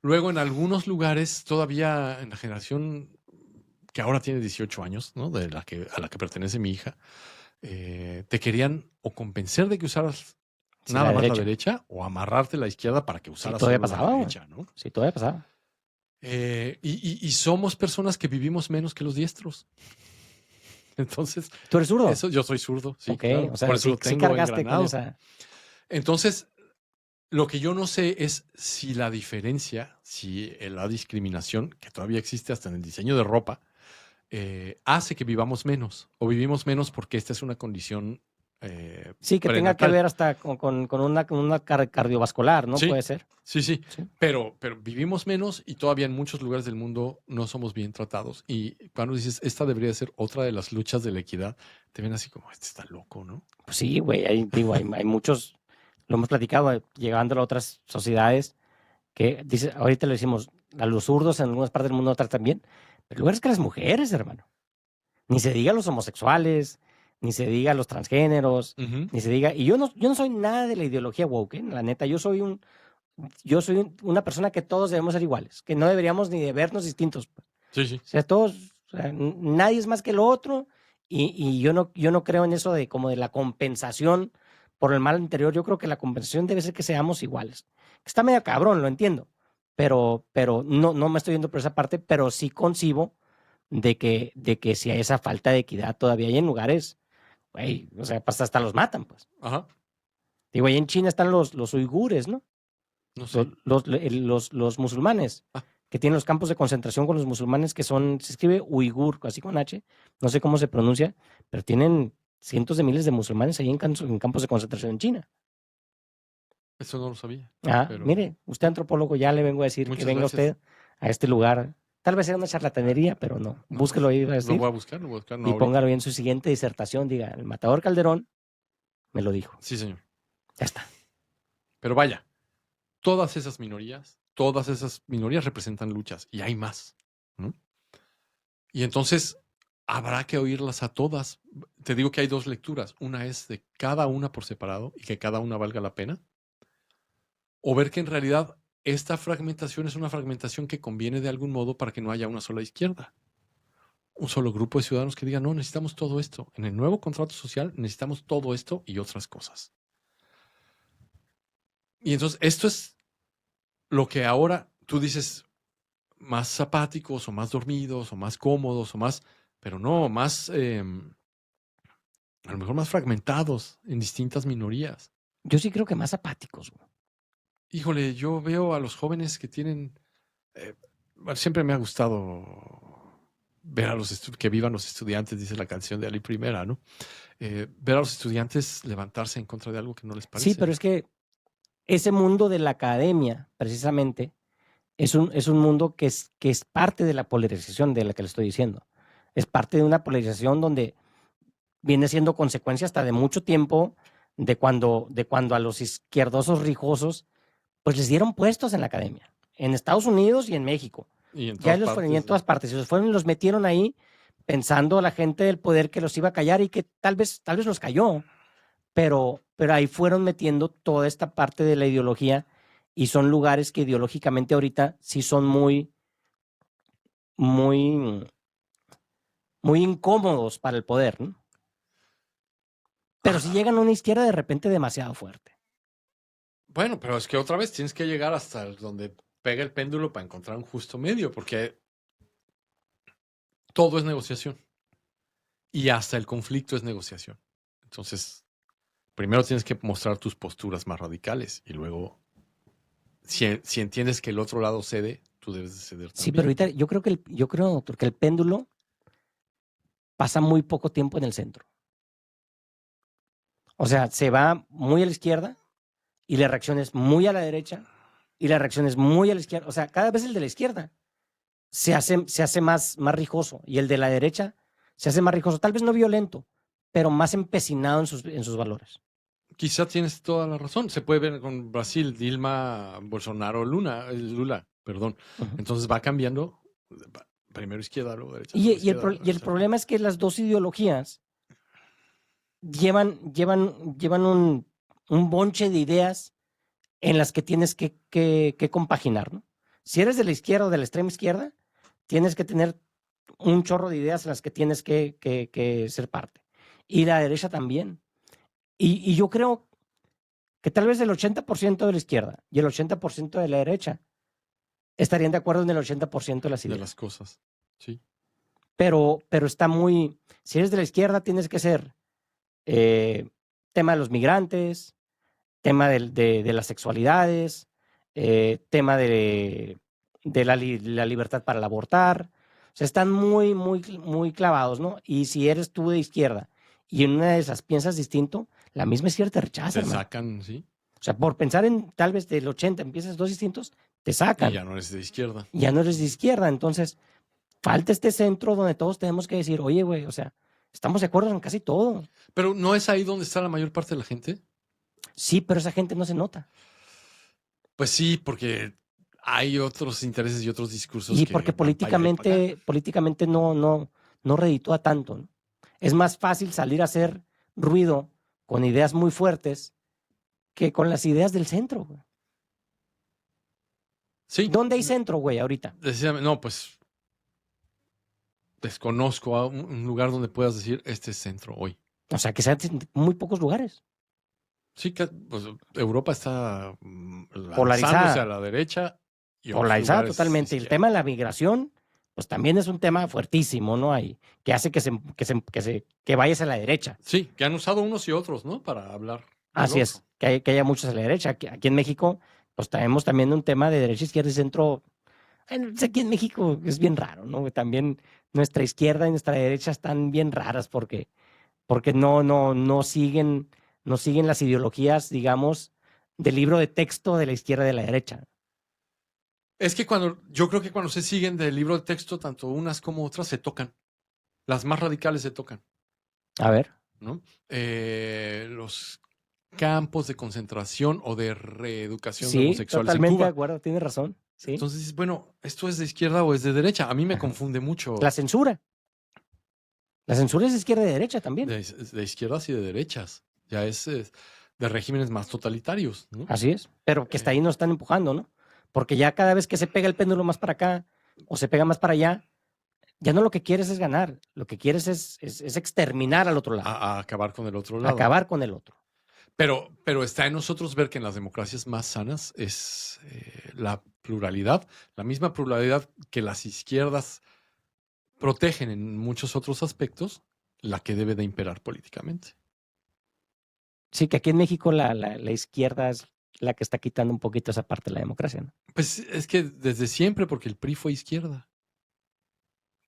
Luego, en algunos lugares, todavía en la generación que ahora tiene 18 años, ¿no? A la que pertenece mi hija, te querían o convencer de que usaras Sí, nada la más la derecha. derecha o amarrarte la izquierda para que Sí, usaras todavía solo la pasaba, güey. derecha, ¿no? Sí, todavía pasaba. Y somos personas que vivimos menos que los diestros. Entonces, ¿Tú eres zurdo? yo soy zurdo, sí, Ok, claro. o sea, Por eso lo sí tengo cargaste con engranado. esa. Entonces, lo que yo no sé es si la diferencia, si la discriminación, que todavía existe hasta en el diseño de ropa, hace que vivamos menos, o vivimos menos porque esta es una condición Sí, que tenga que prenatal. ver hasta con una cardiovascular, ¿no? Sí, Puede ser. sí, Sí. pero vivimos menos y todavía en muchos lugares del mundo no somos bien tratados. Y cuando dices, esta debería ser otra de las luchas de la equidad, te ven así como, este está loco, ¿no? Pues sí, güey, hay muchos, lo hemos platicado, llegando a otras sociedades, que dice, ahorita le decimos a los zurdos en algunas partes del mundo tratan bien, pero lugares que las mujeres, hermano. Ni se diga los homosexuales, ni se diga los transgéneros, Ujú. ni se diga, y yo no soy nada de la ideología woke, la neta, yo soy una persona que todos debemos ser iguales, que no deberíamos ni de vernos distintos. Sí, sí. O sea, todos, o sea, nadie es más que el otro, y yo no creo en eso de como de la compensación por el mal interior. Yo creo que la compensación debe ser que seamos iguales. Está medio cabrón, lo entiendo, pero no me estoy yendo por esa parte, pero sí concibo de que si hay esa falta de equidad todavía hay en lugares, güey, o sea, hasta los matan, pues. Ajá. Digo, ahí en China están los uigures, ¿no? No sé. Los musulmanes, Ah. que tienen los campos de concentración con los musulmanes, que son, se escribe uigur, así con H, no sé cómo se pronuncia, pero tienen cientos de miles de musulmanes ahí en campos de concentración en China. Eso no lo sabía. Pero Mire, usted antropólogo, ya le vengo a decir que muchas venga gracias. usted a este lugar. Tal vez sea una charlatanería, pero no. Búsquelo ahí, va a Lo decir, voy a buscar, no y ahorita. póngalo ahí en su siguiente disertación. Diga, el matador Calderón me lo dijo. Sí, señor. Ya está. Pero vaya, todas esas minorías representan luchas y hay más, ¿no? Y entonces habrá que oírlas a todas. Te digo que hay dos lecturas. Una es de cada una por separado y que cada una valga la pena. O ver que en realidad esta fragmentación es una fragmentación que conviene de algún modo para que no haya una sola izquierda. Un solo grupo de ciudadanos que digan, no, necesitamos todo esto. En el nuevo contrato social necesitamos todo esto y otras cosas. Y entonces esto es lo que ahora tú dices, más apáticos o más dormidos o más cómodos o más, pero no, más, a lo mejor más fragmentados en distintas minorías. Yo sí creo que más apáticos, güey. Híjole, yo veo a los jóvenes que tienen, bueno, siempre me ha gustado ver a los que vivan los estudiantes, dice la canción de Ali Primera, ¿no? Ver a los estudiantes levantarse en contra de algo que no les parece. Sí, pero es que ese mundo de la academia, precisamente, es un mundo que es parte de la polarización de la que le estoy diciendo. Es parte de una polarización donde viene siendo consecuencia hasta de mucho tiempo de cuando a los izquierdosos rijosos pues les dieron puestos en la academia, en Estados Unidos y en México. Y en Ya todas los partes. fueron en todas partes. Y los fueron y los metieron ahí pensando la gente del poder que los iba a callar y que tal vez los cayó. Pero ahí fueron metiendo toda esta parte de la ideología y son lugares que ideológicamente ahorita sí son muy, muy, muy incómodos para el poder, ¿no? Pero si llegan a una izquierda de repente demasiado fuerte. Bueno, pero es que otra vez tienes que llegar hasta donde pega el péndulo para encontrar un justo medio, porque todo es negociación. Y hasta el conflicto es negociación. Entonces, primero tienes que mostrar tus posturas más radicales y luego, si entiendes que el otro lado cede, tú debes de ceder también. Sí, pero ahorita yo creo que el péndulo pasa muy poco tiempo en el centro. O sea, se va muy a la izquierda y la reacción es muy a la derecha y la reacción es muy a la izquierda. O sea, cada vez el de la izquierda se hace más rijoso y el de la derecha se hace más rijoso. Tal vez no violento, pero más empecinado en sus valores. Quizá tienes toda la razón. Se puede ver con Brasil, Dilma, Bolsonaro, Lula, perdón. Uh-huh. Entonces va cambiando, primero izquierda, luego derecha. Y el problema es que las dos ideologías llevan un bonche de ideas en las que tienes que compaginar, ¿no? Si eres de la izquierda o de la extrema izquierda, tienes que tener un chorro de ideas en las que tienes que ser parte. Y la derecha también. Y yo creo que tal vez el 80% de la izquierda y el 80% de la derecha estarían de acuerdo en el 80% de las ideas. De las cosas, sí. Pero está muy... Si eres de la izquierda, tienes que ser tema de los migrantes, tema de las sexualidades, tema de la libertad para el abortar. O sea, están muy, muy, muy clavados, ¿no? Y si eres tú de izquierda y en una de esas piensas distinto, la misma izquierda te rechaza. Te sacan, sí. O sea, por pensar en tal vez del 80 empiezas dos distintos, te sacan. Y ya no eres de izquierda. Ya no eres de izquierda. Entonces, falta este centro donde todos tenemos que decir, oye, güey, o sea, estamos de acuerdo en casi todo. Pero ¿no es ahí donde está la mayor parte de la gente? Sí, pero esa gente no se nota. Pues sí, porque hay otros intereses y otros discursos. Y porque políticamente no reditúa tanto, ¿no? Es más fácil salir a hacer ruido con ideas muy fuertes que con las ideas del centro, güey. Sí. ¿Dónde hay centro, güey, ahorita? No, pues desconozco a un lugar donde puedas decir este es centro hoy. O sea, que sean muy pocos lugares. Sí, pues Europa está polarizada a la derecha. Y polarizada totalmente. El tema de la migración, pues también es un tema fuertísimo, ¿no? Hay, que hace que vayas a la derecha. Sí, que han usado unos y otros, ¿no? Para hablar. Así es, que haya muchos a la derecha. Aquí en México, pues tenemos también un tema de derecha, izquierda y centro. Pues aquí en México es bien raro, ¿no? También nuestra izquierda y nuestra derecha están bien raras porque no siguen las ideologías, digamos, del libro de texto de la izquierda y de la derecha. Es que yo creo que cuando se siguen del libro de texto, tanto unas como otras se tocan. Las más radicales se tocan, A ver. ¿no? Los campos de concentración o de reeducación de Sí, homosexuales en totalmente de Cuba. acuerdo, tienes razón. Sí. Entonces dices, bueno, ¿esto es de izquierda o es de derecha? A mí me confunde mucho. La censura. La censura es de izquierda y de derecha también. De izquierdas y de derechas. Ya es de regímenes más totalitarios, ¿no? Así es. Pero que hasta ahí nos están empujando, ¿no? Porque ya cada vez que se pega el péndulo más para acá o se pega más para allá, ya no lo que quieres es ganar. Lo que quieres es exterminar al otro lado. A acabar con el otro lado. Acabar con el otro. Pero está en nosotros ver que en las democracias más sanas es la pluralidad, la misma pluralidad que las izquierdas protegen en muchos otros aspectos, la que debe de imperar políticamente. Sí, que aquí en México la izquierda es la que está quitando un poquito esa parte de la democracia, ¿no? Pues es que desde siempre, porque el PRI fue izquierda.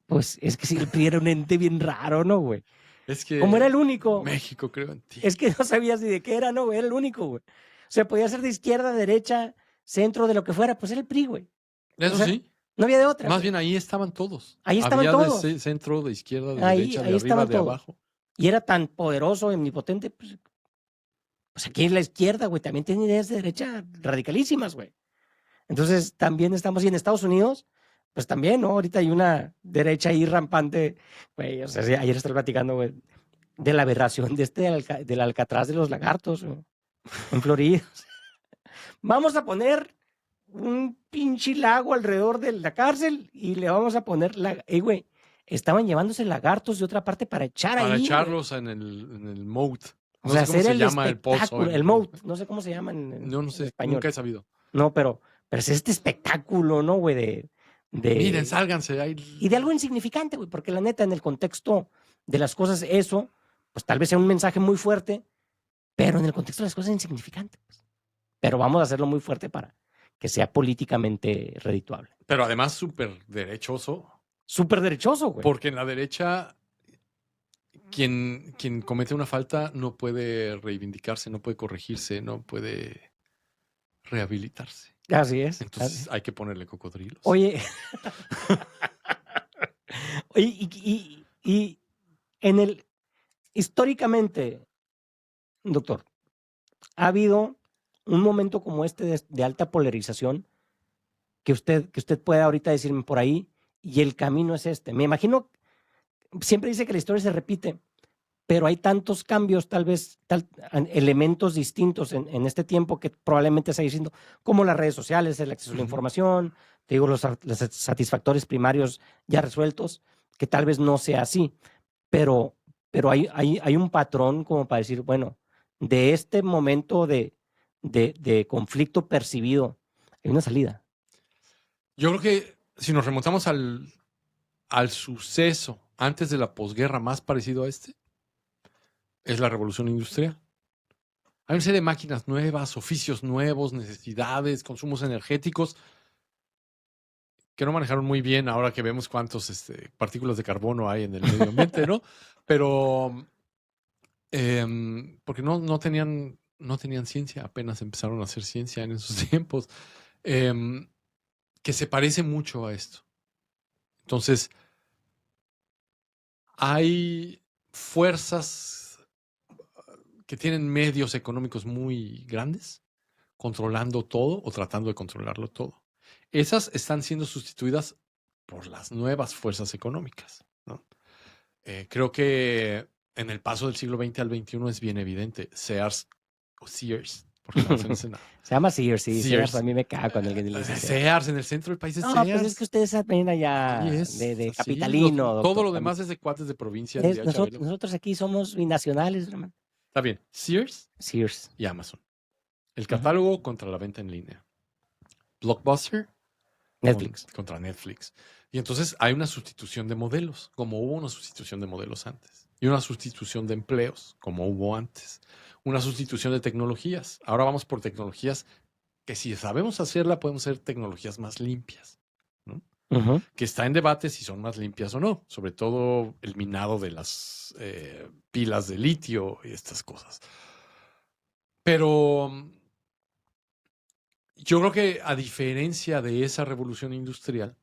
Pues es que sí, el PRI era un ente bien raro, ¿no, güey? Es que Como era el único. México, creo en ti. Es que no sabías ni de qué era, no, güey, era el único, güey. O sea, podía ser de izquierda, derecha, centro, de lo que fuera, pues era el PRI, güey. Eso O sea, sí. no había de otra. Más güey. bien ahí estaban todos. Ahí estaban Había todos. de centro, de izquierda, de Ahí derecha, de arriba, estaban de todos. abajo. Y era tan poderoso, omnipotente, pues aquí en la izquierda, güey, también tiene ideas de derecha radicalísimas, güey. Entonces, también estamos, y en Estados Unidos, pues también, ¿no? Ahorita hay una derecha ahí rampante, güey, o sea, sí, ayer estaba platicando, güey, de la aberración del Alcatraz de los lagartos, güey, en Florida. Vamos a poner un pinche lago alrededor de la cárcel y le vamos a poner güey, estaban llevándose lagartos de otra parte para echar Para ahí. echarlos en el moat. O No sea, sé cómo hacer se el llama el pozo. espectáculo, el moat, no sé cómo se llama en No sé, español. nunca he sabido. No, pero es este espectáculo, ¿no, güey? Miren, sálganse. Y de algo insignificante, güey, porque la neta, en el contexto de las cosas, eso, pues tal vez sea un mensaje muy fuerte, pero en el contexto de las cosas es insignificante. Pues. Pero vamos a hacerlo muy fuerte para que sea políticamente redituable. Pero además súper derechoso. Súper derechoso, güey. Porque en la derecha, quien comete una falta no puede reivindicarse, no puede corregirse, no puede rehabilitarse. Así es. Entonces hay que ponerle cocodrilos. Oye, y en históricamente, doctor, ha habido un momento como este de alta polarización que usted pueda ahorita decirme por ahí, y el camino es este. Me imagino, siempre dice que la historia se repite, pero hay tantos cambios, tal vez elementos distintos en este tiempo que probablemente está diciendo, como las redes sociales, el acceso a la información, te digo, los satisfactores primarios ya resueltos, que tal vez no sea así, pero hay un patrón como para decir, bueno, de este momento de conflicto percibido, hay una salida. Yo creo que si nos remontamos al suceso antes de la posguerra más parecido a este, es la revolución industrial. Hay una serie de máquinas nuevas, oficios nuevos, necesidades, consumos energéticos que no manejaron muy bien ahora que vemos cuántos partículas de carbono hay en el medio ambiente, ¿no? Pero porque no tenían ciencia, apenas empezaron a hacer ciencia en esos tiempos, que se parece mucho a esto. Entonces, hay fuerzas que tienen medios económicos muy grandes, controlando todo o tratando de controlarlo todo. Esas están siendo sustituidas por las nuevas fuerzas económicas, ¿no? Creo que en el paso del siglo XX al XXI es bien evidente. Sears o Sears, porque la hacen Se llama Sears, sí. Sears, a mí me caga cuando alguien le dice Sears en el centro del país es no, Sears. pues es que ustedes también allá de capitalino. Todo lo demás es de cuates de provincia. Nosotros aquí somos binacionales, hermano. Está bien. Sears y Amazon. El catálogo contra la venta en línea. Blockbuster contra Netflix. Y entonces hay una sustitución de modelos, como hubo una sustitución de modelos antes. y una sustitución de empleos, como hubo antes. Una sustitución de tecnologías. Ahora vamos por tecnologías que si sabemos hacerla, podemos ser tecnologías más limpias, ¿no? Ujú. Que está en debate si son más limpias o no, sobre todo el minado de las pilas de litio y estas cosas. Pero yo creo que a diferencia de esa revolución industrial,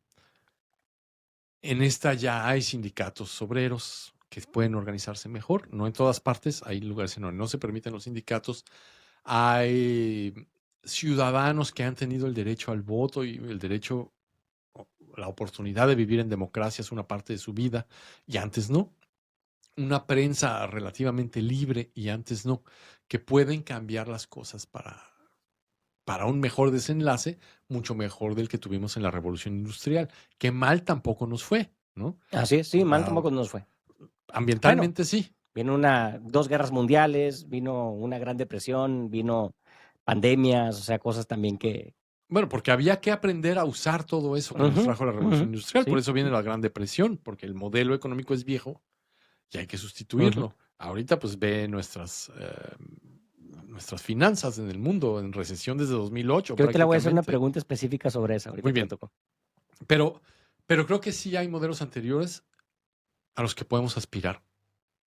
en esta ya hay sindicatos obreros que pueden organizarse mejor. No en todas partes, hay lugares en donde no se permiten los sindicatos. Hay ciudadanos que han tenido el derecho al voto y el derecho, la oportunidad de vivir en democracia es una parte de su vida y antes no. Una prensa relativamente libre y antes no, que pueden cambiar las cosas para un mejor desenlace, mucho mejor del que tuvimos en la Revolución Industrial, que mal tampoco nos fue, ¿no? Así es, sí, mal Ah, tampoco nos fue. Bueno, ambientalmente sí. vino dos guerras mundiales, vino una gran depresión, vino pandemias, o sea, cosas también que... Bueno, porque había que aprender a usar todo eso que nos Ujú, trajo la Revolución ujú, Industrial. Por sí. eso viene la Gran Depresión, porque el modelo económico es viejo y hay que Ujú. sustituirlo. Ahorita, pues ve nuestras finanzas en el mundo en recesión desde 2008 Yo te le voy a hacer una prácticamente. pregunta específica sobre eso, ahorita Muy que me bien. tocó. Pero creo que sí hay modelos anteriores a los que podemos aspirar.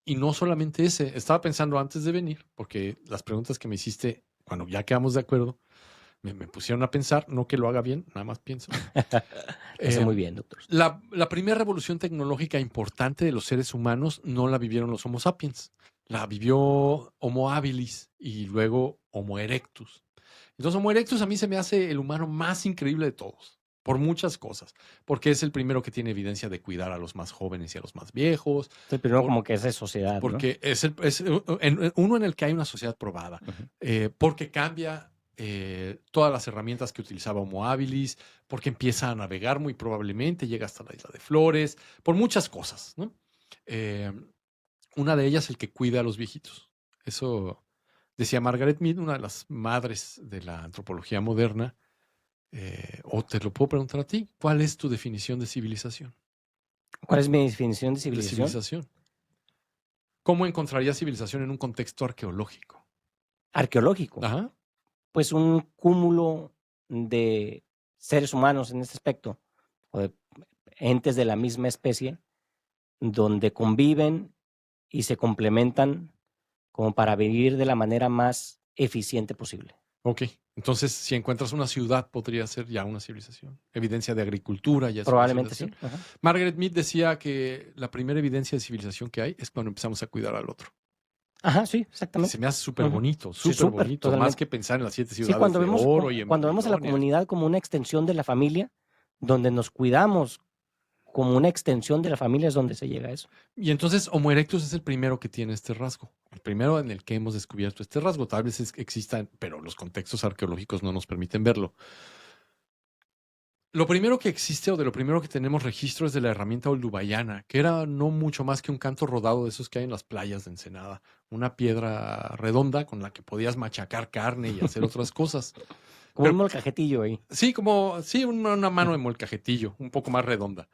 Y no solamente ese. Estaba pensando antes de venir, porque las preguntas que me hiciste, cuando ya quedamos de acuerdo, me pusieron a pensar, no que lo haga bien, nada más pienso. Lo hace muy Eh, bien, doctor. la primera revolución tecnológica importante de los seres humanos no la vivieron los Homo sapiens, la vivió Homo habilis y luego Homo erectus. Entonces, Homo erectus a mí se me hace el humano más increíble de todos, por muchas cosas, porque es el primero que tiene evidencia de cuidar a los más jóvenes y a los más viejos, Es el primero por- como que es de sociedad, ¿no? porque es uno en el que hay una sociedad probada, Ujú. porque cambia todas las herramientas que utilizaba Homo habilis, porque empieza a navegar muy probablemente, llega hasta la isla de Flores, por muchas cosas, ¿no? Eh, una de ellas el que cuida a los viejitos. Eso decía Margaret Mead, una de las madres de la antropología moderna. O te lo puedo preguntar a ti, ¿cuál es tu definición de civilización? ¿Cuál es mi definición de De civilización? civilización. ¿Cómo encontrarías civilización en un contexto arqueológico? Arqueológico. Ajá. Pues un cúmulo de seres humanos en este aspecto, o de entes de la misma especie, donde conviven y se complementan como para vivir de la manera más eficiente posible. Ok. Entonces, si encuentras una ciudad, podría ser ya una civilización. Evidencia de agricultura ya es una Probablemente sí. civilización. Ajá. Margaret Mead decía que la primera evidencia de civilización que hay es cuando empezamos a cuidar al otro. Ajá, sí, Que se exactamente. me hace súper Ujú. bonito, Sí, súper súper, bonito. Más totalmente. que pensar en las 7 Sí, ciudades de oro y en cuando vemos a la Babilonia. comunidad como una extensión de la familia, donde nos cuidamos como una extensión de la familia es donde se llega a eso. Y entonces Homo erectus es el primero que tiene este rasgo, el primero en el que hemos descubierto este rasgo. Tal vez exista, pero los contextos arqueológicos no nos permiten verlo. Lo primero que existe o de lo primero que tenemos registro es de la herramienta oldubayana, que era no mucho más que un canto rodado de esos que hay en las playas de Ensenada, una piedra redonda con la que podías machacar carne y hacer otras cosas. Como un Pero molcajetillo ahí. sí, una mano de molcajetillo, un poco más redonda.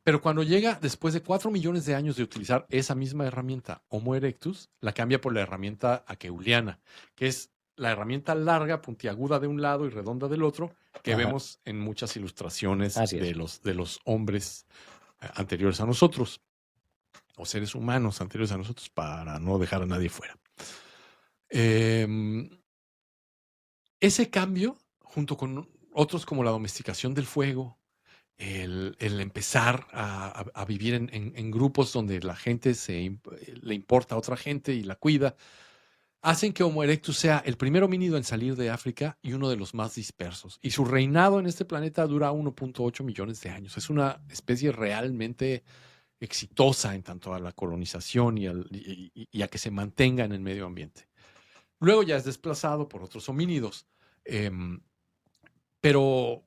Pero cuando llega, después de 4 millones de años de utilizar esa misma herramienta, Homo erectus, la cambia por la herramienta aqueuliana, que es la herramienta larga, puntiaguda de un lado y redonda del otro, que Ajá. vemos en muchas ilustraciones Así es. de los hombres anteriores a nosotros, o seres humanos anteriores a nosotros, para no dejar a nadie fuera. Ese cambio, junto con otros como la domesticación del fuego, el empezar a vivir en grupos donde la gente le importa a otra gente y la cuida, hacen que Homo erectus sea el primer homínido en salir de África y uno de los más dispersos. Y su reinado en este planeta dura 1.8 millones de años. Es una especie realmente exitosa en tanto a la colonización y a que se mantenga en el medio ambiente. Luego ya es desplazado por otros homínidos. Pero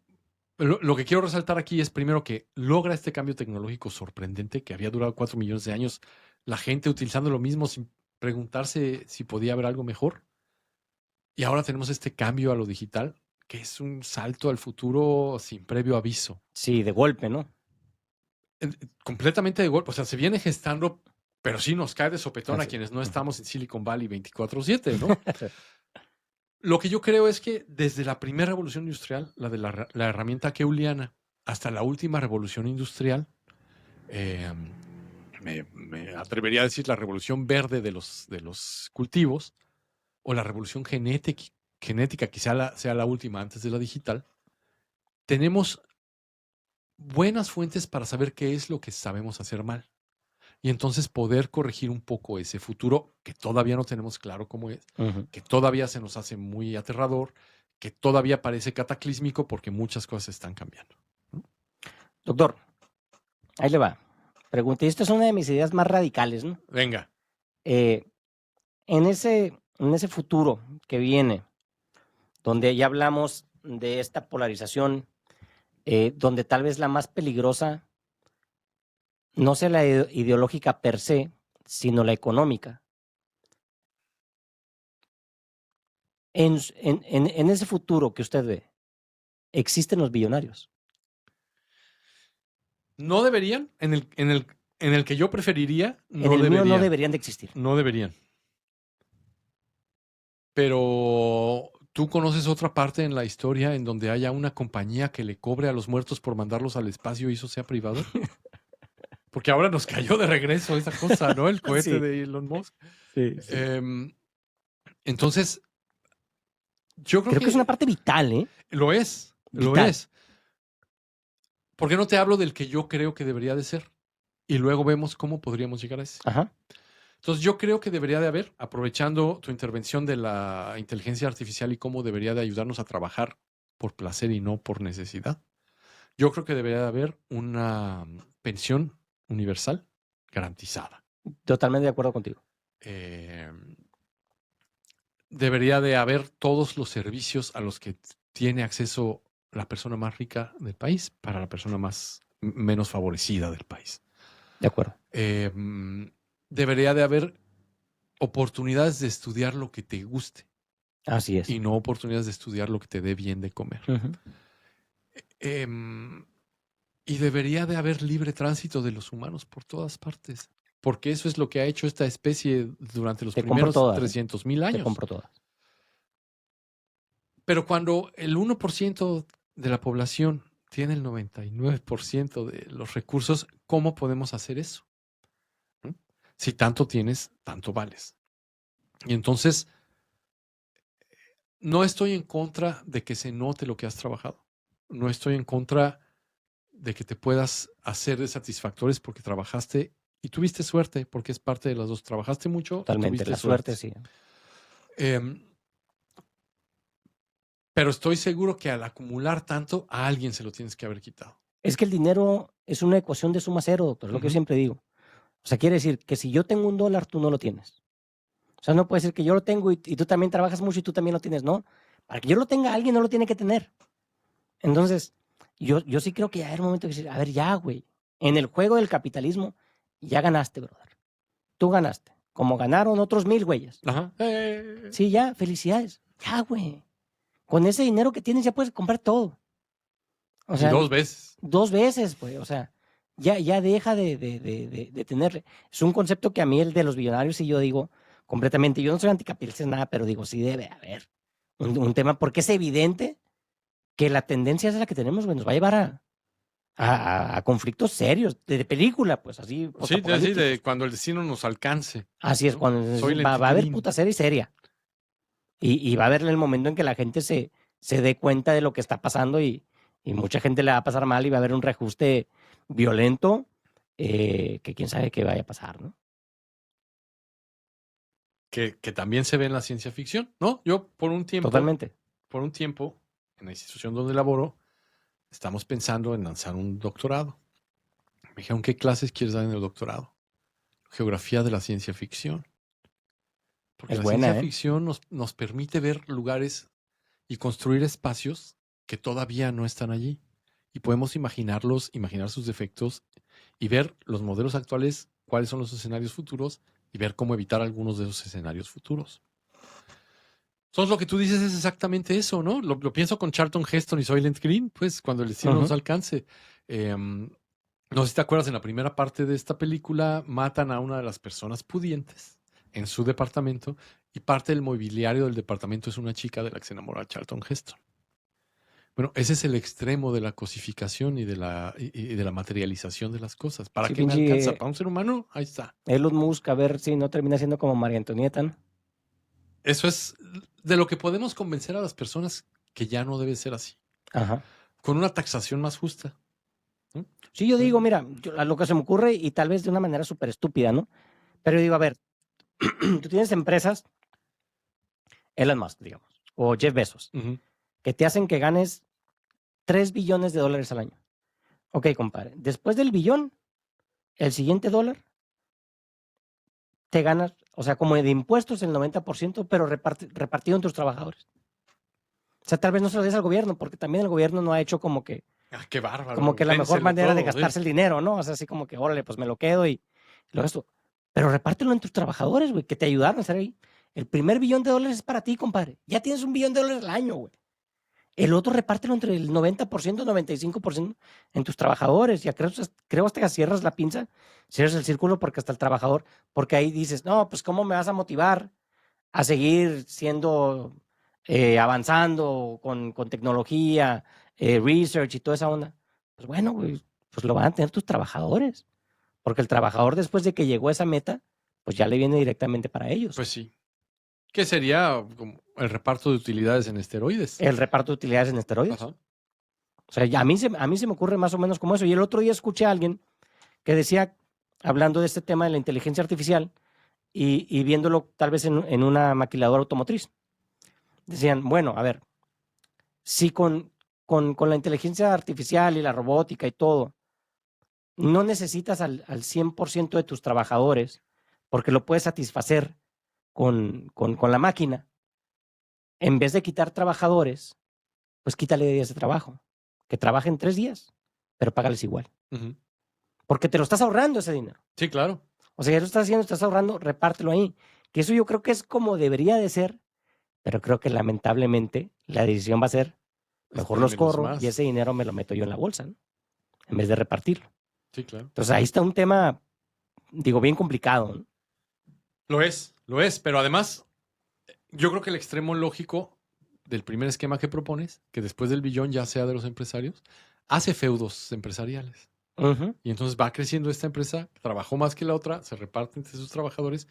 lo que quiero resaltar aquí es primero que logra este cambio tecnológico sorprendente que había durado 4 millones de años, la gente utilizando lo mismo sin preguntarse si podía haber algo mejor. Y ahora tenemos este cambio a lo digital, que es un salto al futuro sin previo aviso. Sí, de golpe, ¿no? Completamente de golpe. O sea, se viene gestando pero sí nos cae de sopetón a Así. quienes no estamos en Silicon Valley 24/7, ¿no? Lo que yo creo es que desde la primera revolución industrial, la de la herramienta keuliana, hasta la última revolución industrial, eh, me atrevería a decir la revolución verde de los cultivos, o la revolución genética, quizá sea la última antes de la digital, tenemos buenas fuentes para saber qué es lo que sabemos hacer mal. Y entonces poder corregir un poco ese futuro que todavía no tenemos claro cómo es, que todavía se nos hace muy aterrador, que todavía parece cataclísmico porque muchas cosas están cambiando. Doctor, ahí le va. Pregunta, y esta es una de mis ideas más radicales, ¿no? Venga. En ese futuro que viene, donde ya hablamos de esta polarización, donde tal vez la más peligrosa no sea la ideológica per se, sino la económica. En ese futuro que usted ve, ¿existen los billonarios? No deberían, en el que yo preferiría, no En el deberían. mío no deberían de existir. No deberían. Pero ¿tú conoces otra parte en la historia en donde haya una compañía que le cobre a los muertos por mandarlos al espacio y eso sea privado? Porque ahora nos cayó de regreso esa cosa, ¿no? El cohete Sí. de Elon Musk. Sí. Entonces, yo creo que es una parte vital, ¿eh? Lo es, lo Vital. es. ¿Por qué no te hablo del que yo creo que debería de ser? Y luego vemos cómo podríamos llegar a ese. Ajá. Entonces, yo creo que debería de haber, aprovechando tu intervención de la inteligencia artificial y cómo debería de ayudarnos a trabajar por placer y no por necesidad, yo creo que debería de haber una pensión universal garantizada. Totalmente de acuerdo contigo. Debería de haber todos los servicios a los que tiene acceso la persona más rica del país para la persona menos favorecida del país. De acuerdo. Debería de haber oportunidades de estudiar lo que te guste. Así es. Y no oportunidades de estudiar lo que te dé bien de comer. Y debería de haber libre tránsito de los humanos por todas partes. Porque eso es lo que ha hecho esta especie durante los primeros 300,000 años. Te compro todas. Pero cuando el 1% de la población tiene el 99% de los recursos, ¿cómo podemos hacer eso? ¿No? Si tanto tienes, tanto vales. Y entonces, no estoy en contra de que se note lo que has trabajado. No estoy en contra de que te puedas hacer de satisfactores porque trabajaste y tuviste suerte, porque es parte de las dos. Trabajaste mucho. Totalmente, tuviste la suerte, sí. Pero estoy seguro que al acumular tanto, a alguien se lo tienes que haber quitado. Es que el dinero es una ecuación de suma cero, doctor, es lo que yo siempre digo. O sea, quiere decir que si yo tengo $1, tú no lo tienes. O sea, no puede ser que yo lo tengo y tú también trabajas mucho y tú también lo tienes, ¿no? Para que yo lo tenga, alguien no lo tiene que tener. Entonces, yo sí creo que ya era un momento de decir, a ver, ya, güey, en el juego del capitalismo, ya ganaste, brother. Tú ganaste. Como ganaron otros 1,000 güeyes. Ajá. Sí, ya, felicidades. Ya, güey. Con ese dinero que tienes ya puedes comprar todo. O sea, y 2 veces. 2 veces, güey. O sea, ya deja de tenerle. Es un concepto que a mí, el de los billonarios, y yo digo completamente, yo no soy anticapitalista nada, pero digo, sí debe haber un tema, porque es evidente que la tendencia es la que tenemos, güey, nos va a llevar a conflictos serios, de película, pues así. Sí, de cuando el destino nos alcance. Así es, cuando va a haber puta serie seria. Y va a haber el momento en que la gente se dé cuenta de lo que está pasando y mucha gente le va a pasar mal y va a haber un reajuste violento que quién sabe qué vaya a pasar, ¿no? Que también se ve en la ciencia ficción, ¿no? Yo por un tiempo, en la institución donde laboro, estamos pensando en lanzar un doctorado. Me dijeron, ¿qué clases quieres dar en el doctorado? Geografía de la ciencia ficción. Porque la ciencia ficción nos permite ver lugares y construir espacios que todavía no están allí. Y podemos imaginarlos, imaginar sus defectos y ver los modelos actuales, cuáles son los escenarios futuros y ver cómo evitar algunos de esos escenarios futuros. Entonces lo que tú dices es exactamente eso, ¿no? Lo pienso con Charlton Heston y Soylent Green, pues cuando el destino nos alcance. No sé si te acuerdas, en la primera parte de esta película matan a una de las personas pudientes en su departamento y parte del mobiliario del departamento es una chica de la que se enamora Charlton Heston. Bueno, ese es el extremo de la cosificación y de la materialización de las cosas. ¿Para Sí, qué me pinche alcanza? ¿Para un ser humano? Ahí está. Elon Musk, a ver si no termina siendo como María Antonieta, ¿no? Eso es de lo que podemos convencer a las personas que ya no debe ser así. Ajá. Con una taxación más justa. ¿No? Sí, yo digo, mira, a lo que se me ocurre y tal vez de una manera súper estúpida, ¿no? Pero yo digo, a ver, tú tienes empresas, Elon Musk, digamos, o Jeff Bezos, Ujú. que te hacen que ganes $3 billones al año. Ok, compadre. Después del billón, el siguiente dólar, te ganas, o sea, como de impuestos el 90%, pero repartido en tus trabajadores. O sea, tal vez no se lo des al gobierno, porque también el gobierno no ha hecho como que Qué bárbaro. la mejor Dénselo manera de todo, gastarse sí. el dinero, ¿no? O sea, así como que, órale, pues me lo quedo y lo gasto. Pero repártelo en tus trabajadores, güey, que te ayudaron a estar ahí. El primer $1 billón es para ti, compadre. Ya tienes $1 billón al año, güey. El otro repártelo entre el 90%, 95% en tus trabajadores. Ya creo hasta que cierras la pinza, cierras el círculo porque hasta el trabajador, porque ahí dices, no, pues ¿cómo me vas a motivar a seguir siendo, avanzando con tecnología, research y toda esa onda? Pues bueno, güey, pues lo van a tener tus trabajadores, porque el trabajador después de que llegó a esa meta, pues ya le viene directamente para ellos. Pues sí. ¿Qué sería como el reparto de utilidades en esteroides? El reparto de utilidades en esteroides. Ajá. O sea, a mí se me ocurre más o menos como eso. Y el otro día escuché a alguien que decía, hablando de este tema de la inteligencia artificial y viéndolo tal vez en una maquiladora automotriz, decían, bueno, a ver, si con la inteligencia artificial y la robótica y todo, no necesitas al 100% de tus trabajadores porque lo puedes satisfacer con la máquina, en vez de quitar trabajadores, pues quítale días de trabajo. Que trabajen 3 días, pero págales igual. Ujú. Porque te lo estás ahorrando ese dinero. Sí, claro. O sea, ya lo estás haciendo, estás ahorrando, repártelo ahí. Que eso yo creo que es como debería de ser, pero creo que lamentablemente la decisión va a ser, mejor los Espérenmelos corro y más. ese dinero me lo meto yo en la bolsa, ¿no? En vez de repartirlo. Sí, claro. Entonces ahí está un tema, digo, bien complicado, ¿no? Lo es, pero además, yo creo que el extremo lógico del primer esquema que propones, que después del billón ya sea de los empresarios, hace feudos empresariales. Ujú. Y entonces va creciendo esta empresa, trabajó más que la otra, se reparte entre sus trabajadores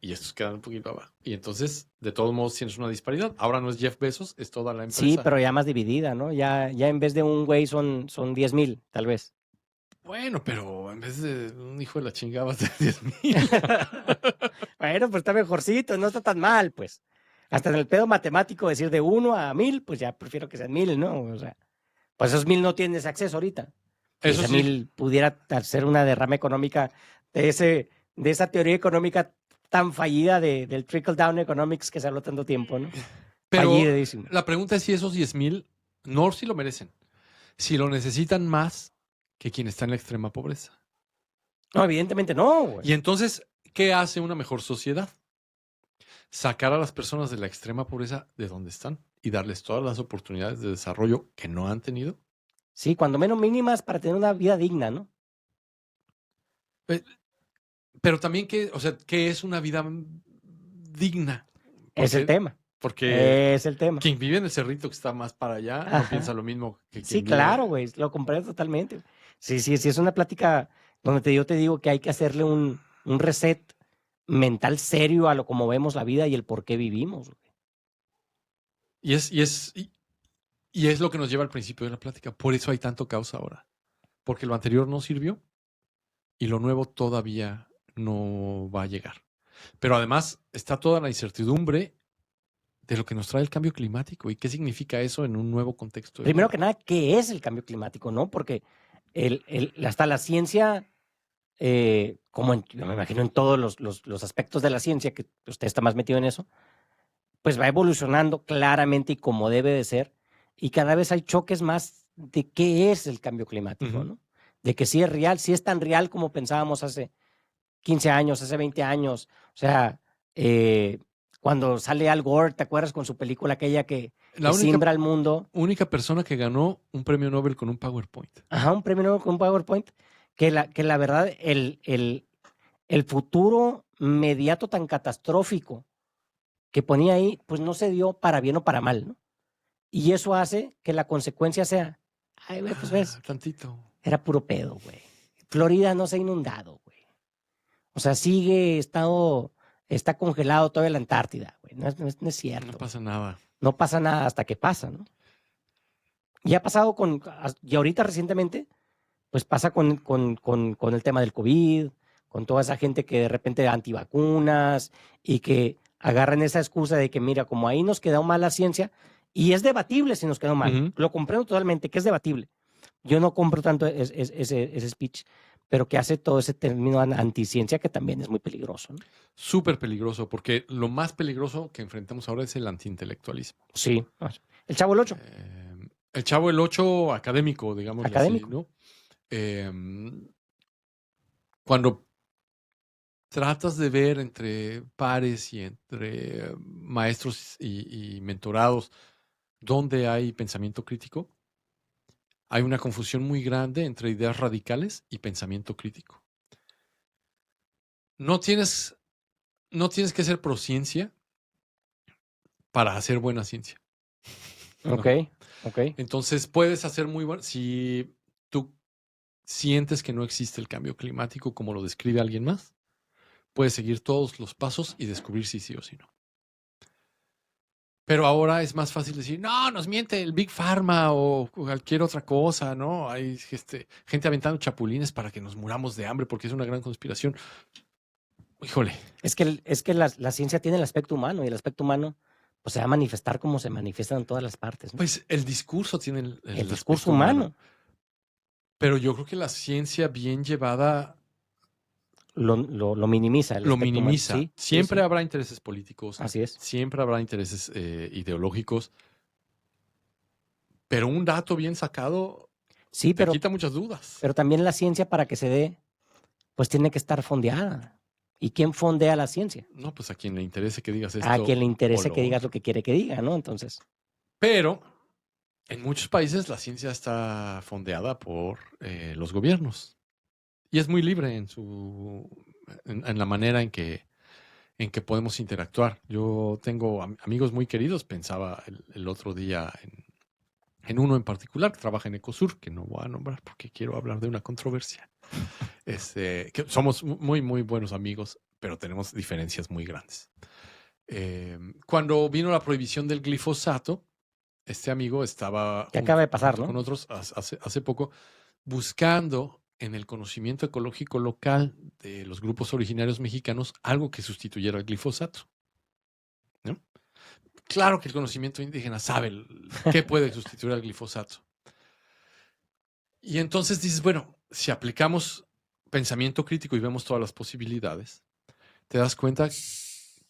y estos quedan un poquito abajo. Y entonces, de todos modos, tienes una disparidad. Ahora no es Jeff Bezos, es toda la empresa. Sí, pero ya más dividida, ¿no? Ya en vez de un güey son 10,000, tal vez. Bueno, pero en vez de un hijo de la chingada vas de 10,000. Bueno, pues está mejorcito, no está tan mal, pues. Hasta en el pedo matemático decir de 1 a 1000, pues ya prefiero que sean 1000, ¿no? O sea, pues esos 1000 no tienen ese acceso ahorita. Y Eso ese sí, 1000 pudiera hacer una derrama económica de esa teoría económica tan fallida del trickle down economics que se habló tanto tiempo, ¿no? pero Fallidísimo. la pregunta es si esos 10,000 no si lo merecen, si lo necesitan más que quien está en la extrema pobreza. No, evidentemente no, güey. Y entonces, ¿qué hace una mejor sociedad? Sacar a las personas de la extrema pobreza de donde están y darles todas las oportunidades de desarrollo que no han tenido. Sí, cuando menos mínimas para tener una vida digna, ¿no? Pero también ¿qué es una vida digna? Es el tema. Porque Es el tema. quien vive en el cerrito que está más para allá no Ajá. piensa lo mismo que Sí, quien claro, vive. güey, lo comprendo totalmente. Sí, es una plática donde yo te digo que hay que hacerle un reset mental serio a lo como vemos la vida y el por qué vivimos, güey. Y es lo que nos lleva al principio de la plática. Por eso hay tanto caos ahora. Porque lo anterior no sirvió y lo nuevo todavía no va a llegar. Pero además está toda la incertidumbre de lo que nos trae el cambio climático y qué significa eso en un nuevo contexto de Primero vida. que nada, ¿qué es el cambio climático, no? Porque hasta la ciencia, yo me imagino en todos los aspectos de la ciencia, que usted está más metido en eso, pues va evolucionando claramente y como debe de ser, y cada vez hay choques más de qué es el cambio climático, Ujú. ¿no? De que sí es real, sí es tan real como pensábamos hace 15 años, hace 20 años. O sea, cuando sale Al Gore, ¿te acuerdas con su película aquella que La que simbra al mundo. única persona que ganó un premio Nobel con un PowerPoint. Ajá, un premio Nobel con un PowerPoint. Que la verdad, el futuro inmediato tan catastrófico que ponía ahí, pues no se dio para bien o para mal, ¿no? Y eso hace que la consecuencia sea, ay, güey, pues ves, Tantito. era puro pedo, güey. Florida no se ha inundado, güey. O sea, está congelado todavía la Antártida, güey. No es cierto. No pasa nada. No pasa nada hasta que pasa, ¿no? Y ha pasado y ahorita recientemente, pues pasa con el tema del COVID, con toda esa gente que de repente antivacunas y que agarran esa excusa de que, mira, como ahí nos quedó mal la ciencia, y es debatible si nos quedó mal. Lo comprendo totalmente, que es debatible. Yo no compro tanto ese speech, pero que hace todo ese término anticiencia que también es muy peligroso, ¿no? Súper peligroso, porque lo más peligroso que enfrentamos ahora es el antiintelectualismo. Sí. El Chavo el 8. El Chavo el 8 académico, digamos así, ¿no? Cuando tratas de ver entre pares y entre maestros y mentorados dónde hay pensamiento crítico, hay una confusión muy grande entre ideas radicales y pensamiento crítico. No tienes que ser prociencia para hacer buena ciencia. Ok. Entonces puedes hacer muy bueno. Si tú sientes que no existe el cambio climático como lo describe alguien más, puedes seguir todos los pasos y descubrir si sí o si no. Pero ahora es más fácil decir, no, nos miente el Big Pharma o cualquier otra cosa, ¿no? Hay gente aventando chapulines para que nos muramos de hambre porque es una gran conspiración. Híjole. Es que la ciencia tiene el aspecto humano y el aspecto humano pues, se va a manifestar como se manifiestan en todas las partes, ¿no? Pues el discurso tiene el discurso humano. Pero yo creo que la ciencia bien llevada lo minimiza. Lo minimiza. Sí, siempre sí. habrá intereses políticos. Así es. Siempre habrá intereses ideológicos. Pero un dato bien sacado sí, te quita muchas dudas. Pero también la ciencia, para que se dé, pues tiene que estar fondeada. ¿Y quién fondea la ciencia? No, pues a quien le interese que digas esto. A quien le interese que digas lo que quiere que diga, ¿no? Entonces. Pero en muchos países la ciencia está fondeada por los gobiernos. Y es muy libre en la manera en que podemos interactuar. Yo tengo amigos muy queridos, pensaba el otro día en uno en particular que trabaja en Ecosur, que no voy a nombrar porque quiero hablar de una controversia. Que somos muy, muy buenos amigos, pero tenemos diferencias muy grandes. Cuando vino la prohibición del glifosato, este amigo estaba que acaba de pasar, ¿no? con otros hace poco buscando en el conocimiento ecológico local de los grupos originarios mexicanos algo que sustituyera el glifosato, ¿no? Claro que el conocimiento indígena sabe qué puede sustituir al glifosato. Y entonces dices, bueno, si aplicamos pensamiento crítico y vemos todas las posibilidades, te das cuenta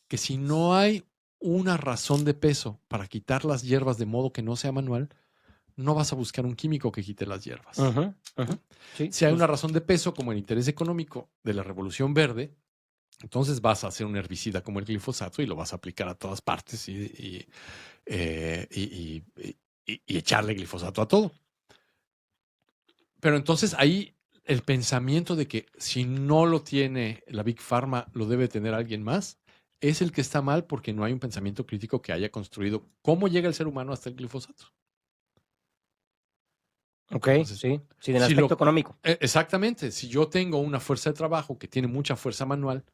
que si no hay una razón de peso para quitar las hierbas de modo que no sea manual, no vas a buscar un químico que quite las hierbas. Sí, si hay una razón de peso, como el interés económico de la Revolución Verde, entonces vas a hacer un herbicida como el glifosato y lo vas a aplicar a todas partes y echarle glifosato a todo. Pero entonces ahí el pensamiento de que si no lo tiene la Big Pharma, lo debe tener alguien más, es el que está mal porque no hay un pensamiento crítico que haya construido cómo llega el ser humano hasta el glifosato. Ok, entonces, sí, del aspecto económico. Exactamente. Si yo tengo una fuerza de trabajo que tiene mucha fuerza manual,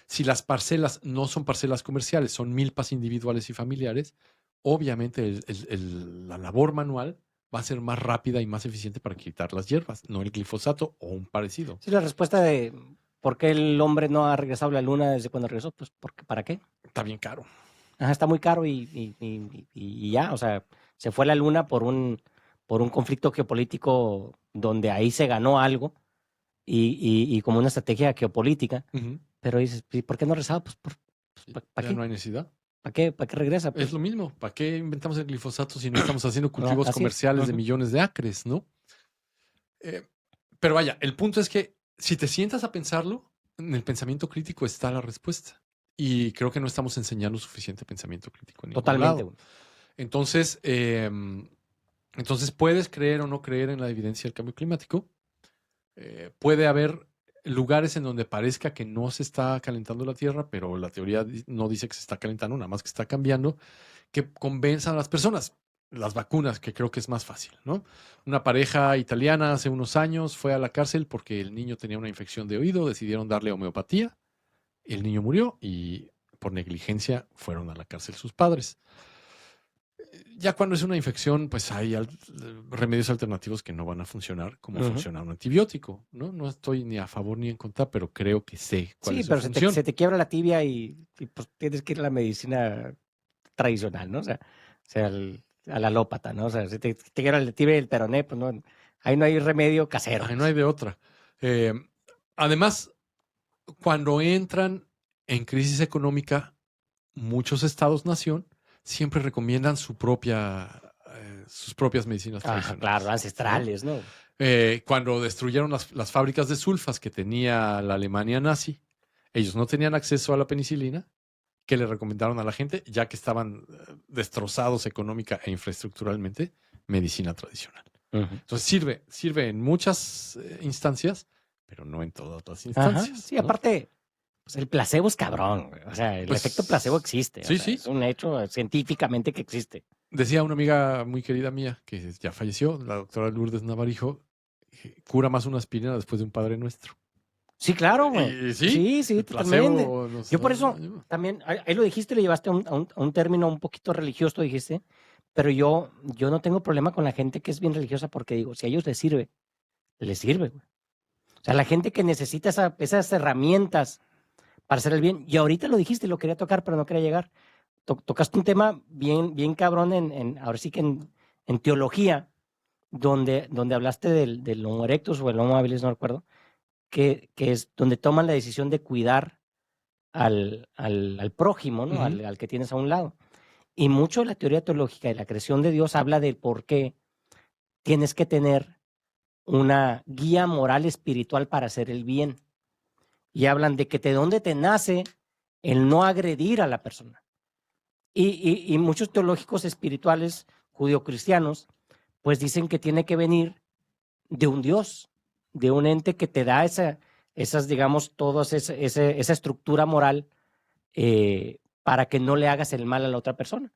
si las parcelas no son parcelas comerciales, son milpas individuales y familiares, obviamente la labor manual va a ser más rápida y más eficiente para quitar las hierbas, no el glifosato o un parecido. Sí, la respuesta de por qué el hombre no ha regresado a la luna desde cuando regresó, pues porque, ¿para qué? Está bien caro. Ajá, está muy caro y ya, o sea, se fue a la luna por un conflicto geopolítico donde ahí se ganó algo y como una estrategia geopolítica. Pero dices, ¿por qué no regresaba? Pues, ¿para qué? No hay necesidad. ¿Para qué regresa? Pues es lo mismo. ¿Para qué inventamos el glifosato si no estamos haciendo cultivos comerciales de millones de acres, no? Pero vaya, el punto es que si te sientas a pensarlo, en el pensamiento crítico está la respuesta. Y creo que no estamos enseñando suficiente pensamiento crítico en ningún lado. Entonces, puedes creer o no creer en la evidencia del cambio climático. Puede haber lugares en donde parezca que no se está calentando la Tierra, pero la teoría no dice que se está calentando, nada más que está cambiando, que convenzan a las personas. Las vacunas, que creo que es más fácil, ¿no? Una pareja italiana hace unos años fue a la cárcel porque el niño tenía una infección de oído, decidieron darle homeopatía, el niño murió y por negligencia fueron a la cárcel sus padres. Ya cuando es una infección, pues hay remedios alternativos que no van a funcionar como funciona un antibiótico, ¿no? No estoy ni a favor ni en contra, pero creo que sé cuál es su pero función. se te quiebra la tibia y pues tienes que ir a la medicina tradicional, ¿no? O sea al alópata, ¿no? O sea, si te quiebra la tibia y el peroné, pues no, ahí no hay remedio casero. Ahí no hay de otra. Además, cuando entran en crisis económica, muchos estados-nación siempre recomiendan sus propias medicinas tradicionales. Claro, ancestrales, ¿no? Cuando destruyeron las fábricas de sulfas que tenía la Alemania nazi, ellos no tenían acceso a la penicilina, que le recomendaron a la gente, ya que estaban destrozados económica e infraestructuralmente, medicina tradicional. Entonces sirve en muchas instancias, pero no en todas las instancias. Sí, ¿no? Aparte, pues el placebo es cabrón, güey. O sea, el efecto placebo existe. Sí, sí. Es un hecho científicamente que existe. Decía una amiga muy querida mía, que ya falleció, la doctora Lourdes Navarijo, cura más una aspirina después de un Padre Nuestro. Sí, claro, güey. Sí, totalmente. Yo por eso también, ahí lo dijiste, lo llevaste a un término un poquito religioso, dijiste, pero yo no tengo problema con la gente que es bien religiosa porque digo, si a ellos les sirve, güey. O sea, la gente que necesita esas herramientas para hacer el bien, y ahorita lo dijiste, lo quería tocar, pero no quería llegar. Tocaste un tema bien cabrón ahora sí que en teología, donde hablaste del Homo erectus o el Homo habilis, no recuerdo, que es donde toman la decisión de cuidar al prójimo, ¿no? Al que tienes a un lado. Y mucho de la teoría teológica y la creación de Dios habla de por qué tienes que tener una guía moral espiritual para hacer el bien. Y hablan de que de dónde te nace el no agredir a la persona. Y muchos teológicos espirituales judio-cristianos pues dicen que tiene que venir de un Dios, de un ente que te da esas, digamos, esa estructura moral para que no le hagas el mal a la otra persona.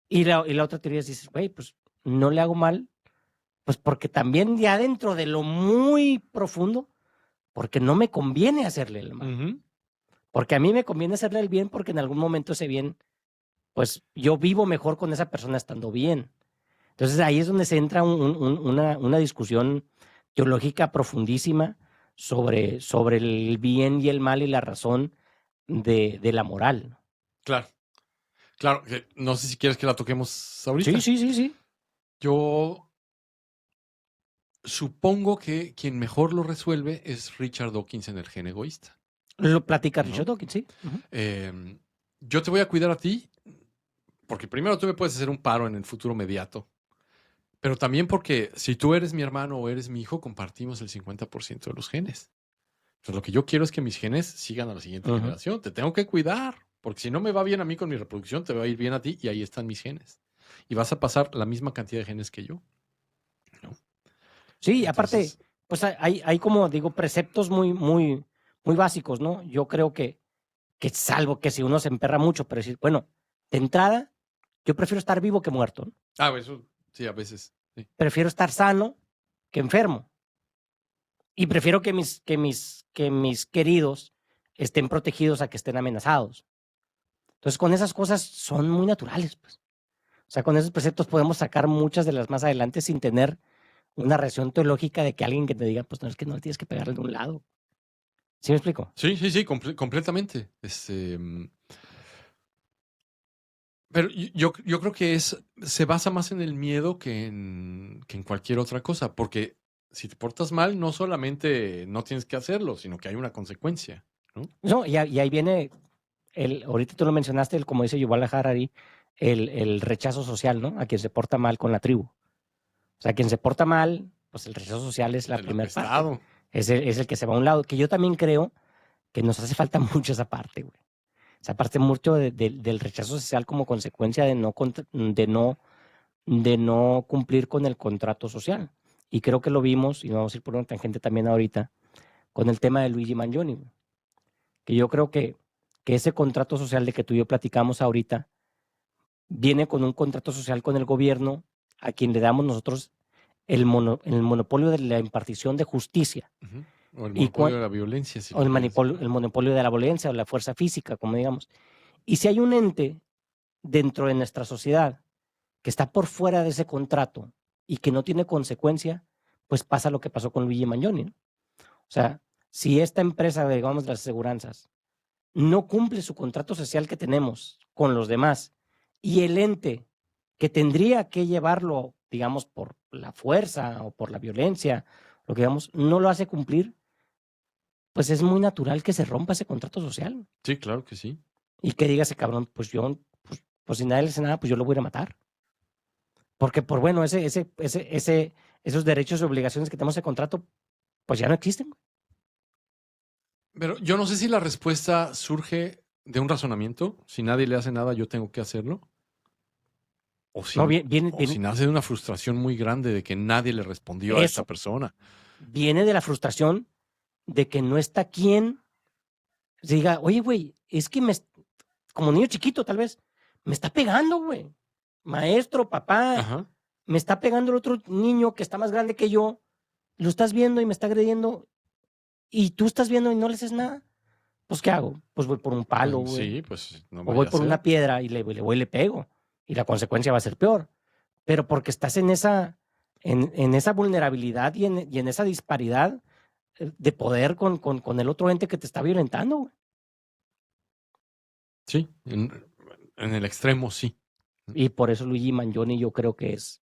Y la otra teoría es, dices, güey, pues no le hago mal, pues porque también ya dentro de lo muy profundo, porque no me conviene hacerle el mal. Porque a mí me conviene hacerle el bien porque en algún momento ese bien, pues yo vivo mejor con esa persona estando bien. Entonces ahí es donde se entra una discusión teológica profundísima sobre el bien y el mal y la razón de la moral. Claro. No sé si quieres que la toquemos ahorita. Sí. Yo supongo que quien mejor lo resuelve es Richard Dawkins en El gen egoísta. Lo platica Richard Dawkins, sí. Yo te voy a cuidar a ti, porque primero tú me puedes hacer un paro en el futuro inmediato, pero también porque si tú eres mi hermano o eres mi hijo, compartimos el 50% de los genes. Entonces lo que yo quiero es que mis genes sigan a la siguiente generación. Te tengo que cuidar, porque si no me va bien a mí con mi reproducción, te va a ir bien a ti y ahí están mis genes. Y vas a pasar la misma cantidad de genes que yo. ¿No? Sí, entonces, aparte, pues hay como digo, preceptos muy básicos, ¿no? Yo creo que salvo que si uno se emperra mucho, pero decir, bueno, de entrada, yo prefiero estar vivo que muerto, ¿no? Eso sí, a veces. Sí. Prefiero estar sano que enfermo. Y prefiero que mis queridos estén protegidos a que estén amenazados. Entonces, con esas cosas son muy naturales, pues. O sea, con esos preceptos podemos sacar muchas de las más adelante sin tener una reacción teológica de que alguien que te diga, pues no, es que no tienes que pegarle de un lado. ¿Sí me explico? Sí, completamente. Pero yo creo que se basa más en el miedo que en cualquier otra cosa, porque si te portas mal, no solamente no tienes que hacerlo, sino que hay una consecuencia, ¿no? No, y ahí viene, ahorita tú lo mencionaste, como dice Yuval Harari, el rechazo social, ¿no? A quien se porta mal con la tribu. O sea, quien se porta mal, pues el rechazo social es la primera parte. Es el que se va a un lado, que yo también creo que nos hace falta mucho esa parte, güey. O sea, parte mucho del rechazo social como consecuencia de no cumplir con el contrato social. Y creo que lo vimos, y vamos a ir por una tangente también ahorita, con el tema de Luigi Mangione, que yo creo que ese contrato social de que tú y yo platicamos ahorita viene con un contrato social con el gobierno a quien le damos nosotros el monopolio de la impartición de justicia. Ujú. O el Y monopolio de la violencia, si o lo quieres decir. el monopolio de la violencia o la fuerza física, como digamos. Y si hay un ente dentro de nuestra sociedad que está por fuera de ese contrato y que no tiene consecuencia, pues pasa lo que pasó con Luigi Mangione, ¿no? O sea, si esta empresa, digamos, de las aseguranzas, no cumple su contrato social que tenemos con los demás y el ente que tendría que llevarlo, digamos, por la fuerza o por la violencia, lo que digamos, no lo hace cumplir, pues es muy natural que se rompa ese contrato social Sí, claro que sí. y que diga ese cabrón, pues si nadie le hace nada, pues yo lo voy a ir a matar. Porque por bueno, esos derechos y obligaciones que tenemos en el contrato, pues ya no existen. Pero yo no sé si la respuesta surge de un razonamiento. Si nadie le hace nada, yo tengo que hacerlo. O si, No, o si nace de una frustración muy grande de que nadie le respondió a esta eso persona. viene de la frustración de que no está quien diga, oye, güey, es que como niño chiquito tal vez, me está pegando, güey. Maestro, papá, Ajá. me está pegando el otro niño que está más grande que yo, lo estás viendo y me está agrediendo, y tú estás viendo y no le haces nada. Pues, ¿qué hago? Pues voy por un palo, güey. Sí, pues no O voy vaya a por ser. una piedra y le voy y le pego. Y la consecuencia va a ser peor. Pero porque estás en esa vulnerabilidad y en esa disparidad de poder con el otro ente que te está violentando, güey. Sí, en el extremo sí. Y por eso Luigi Mangione yo creo que es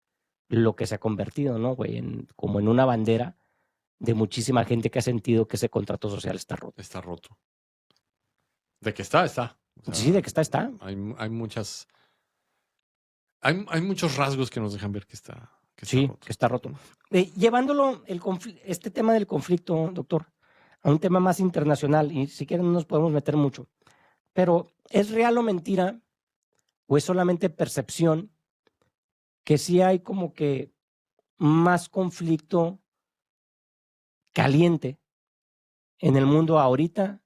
lo que se ha convertido, ¿no, güey? Como en una bandera de muchísima gente que ha sentido que ese contrato social está roto. Está roto. De que está, está. O sea, Sí, de que está. hay muchas. Hay muchos rasgos que nos dejan ver que está Sí, roto. que está roto. Llevándolo este tema del conflicto, doctor, a un tema más internacional, y si quieren no nos podemos meter mucho, pero ¿es real o mentira o es solamente percepción que sí hay como que más conflicto caliente en el mundo ahorita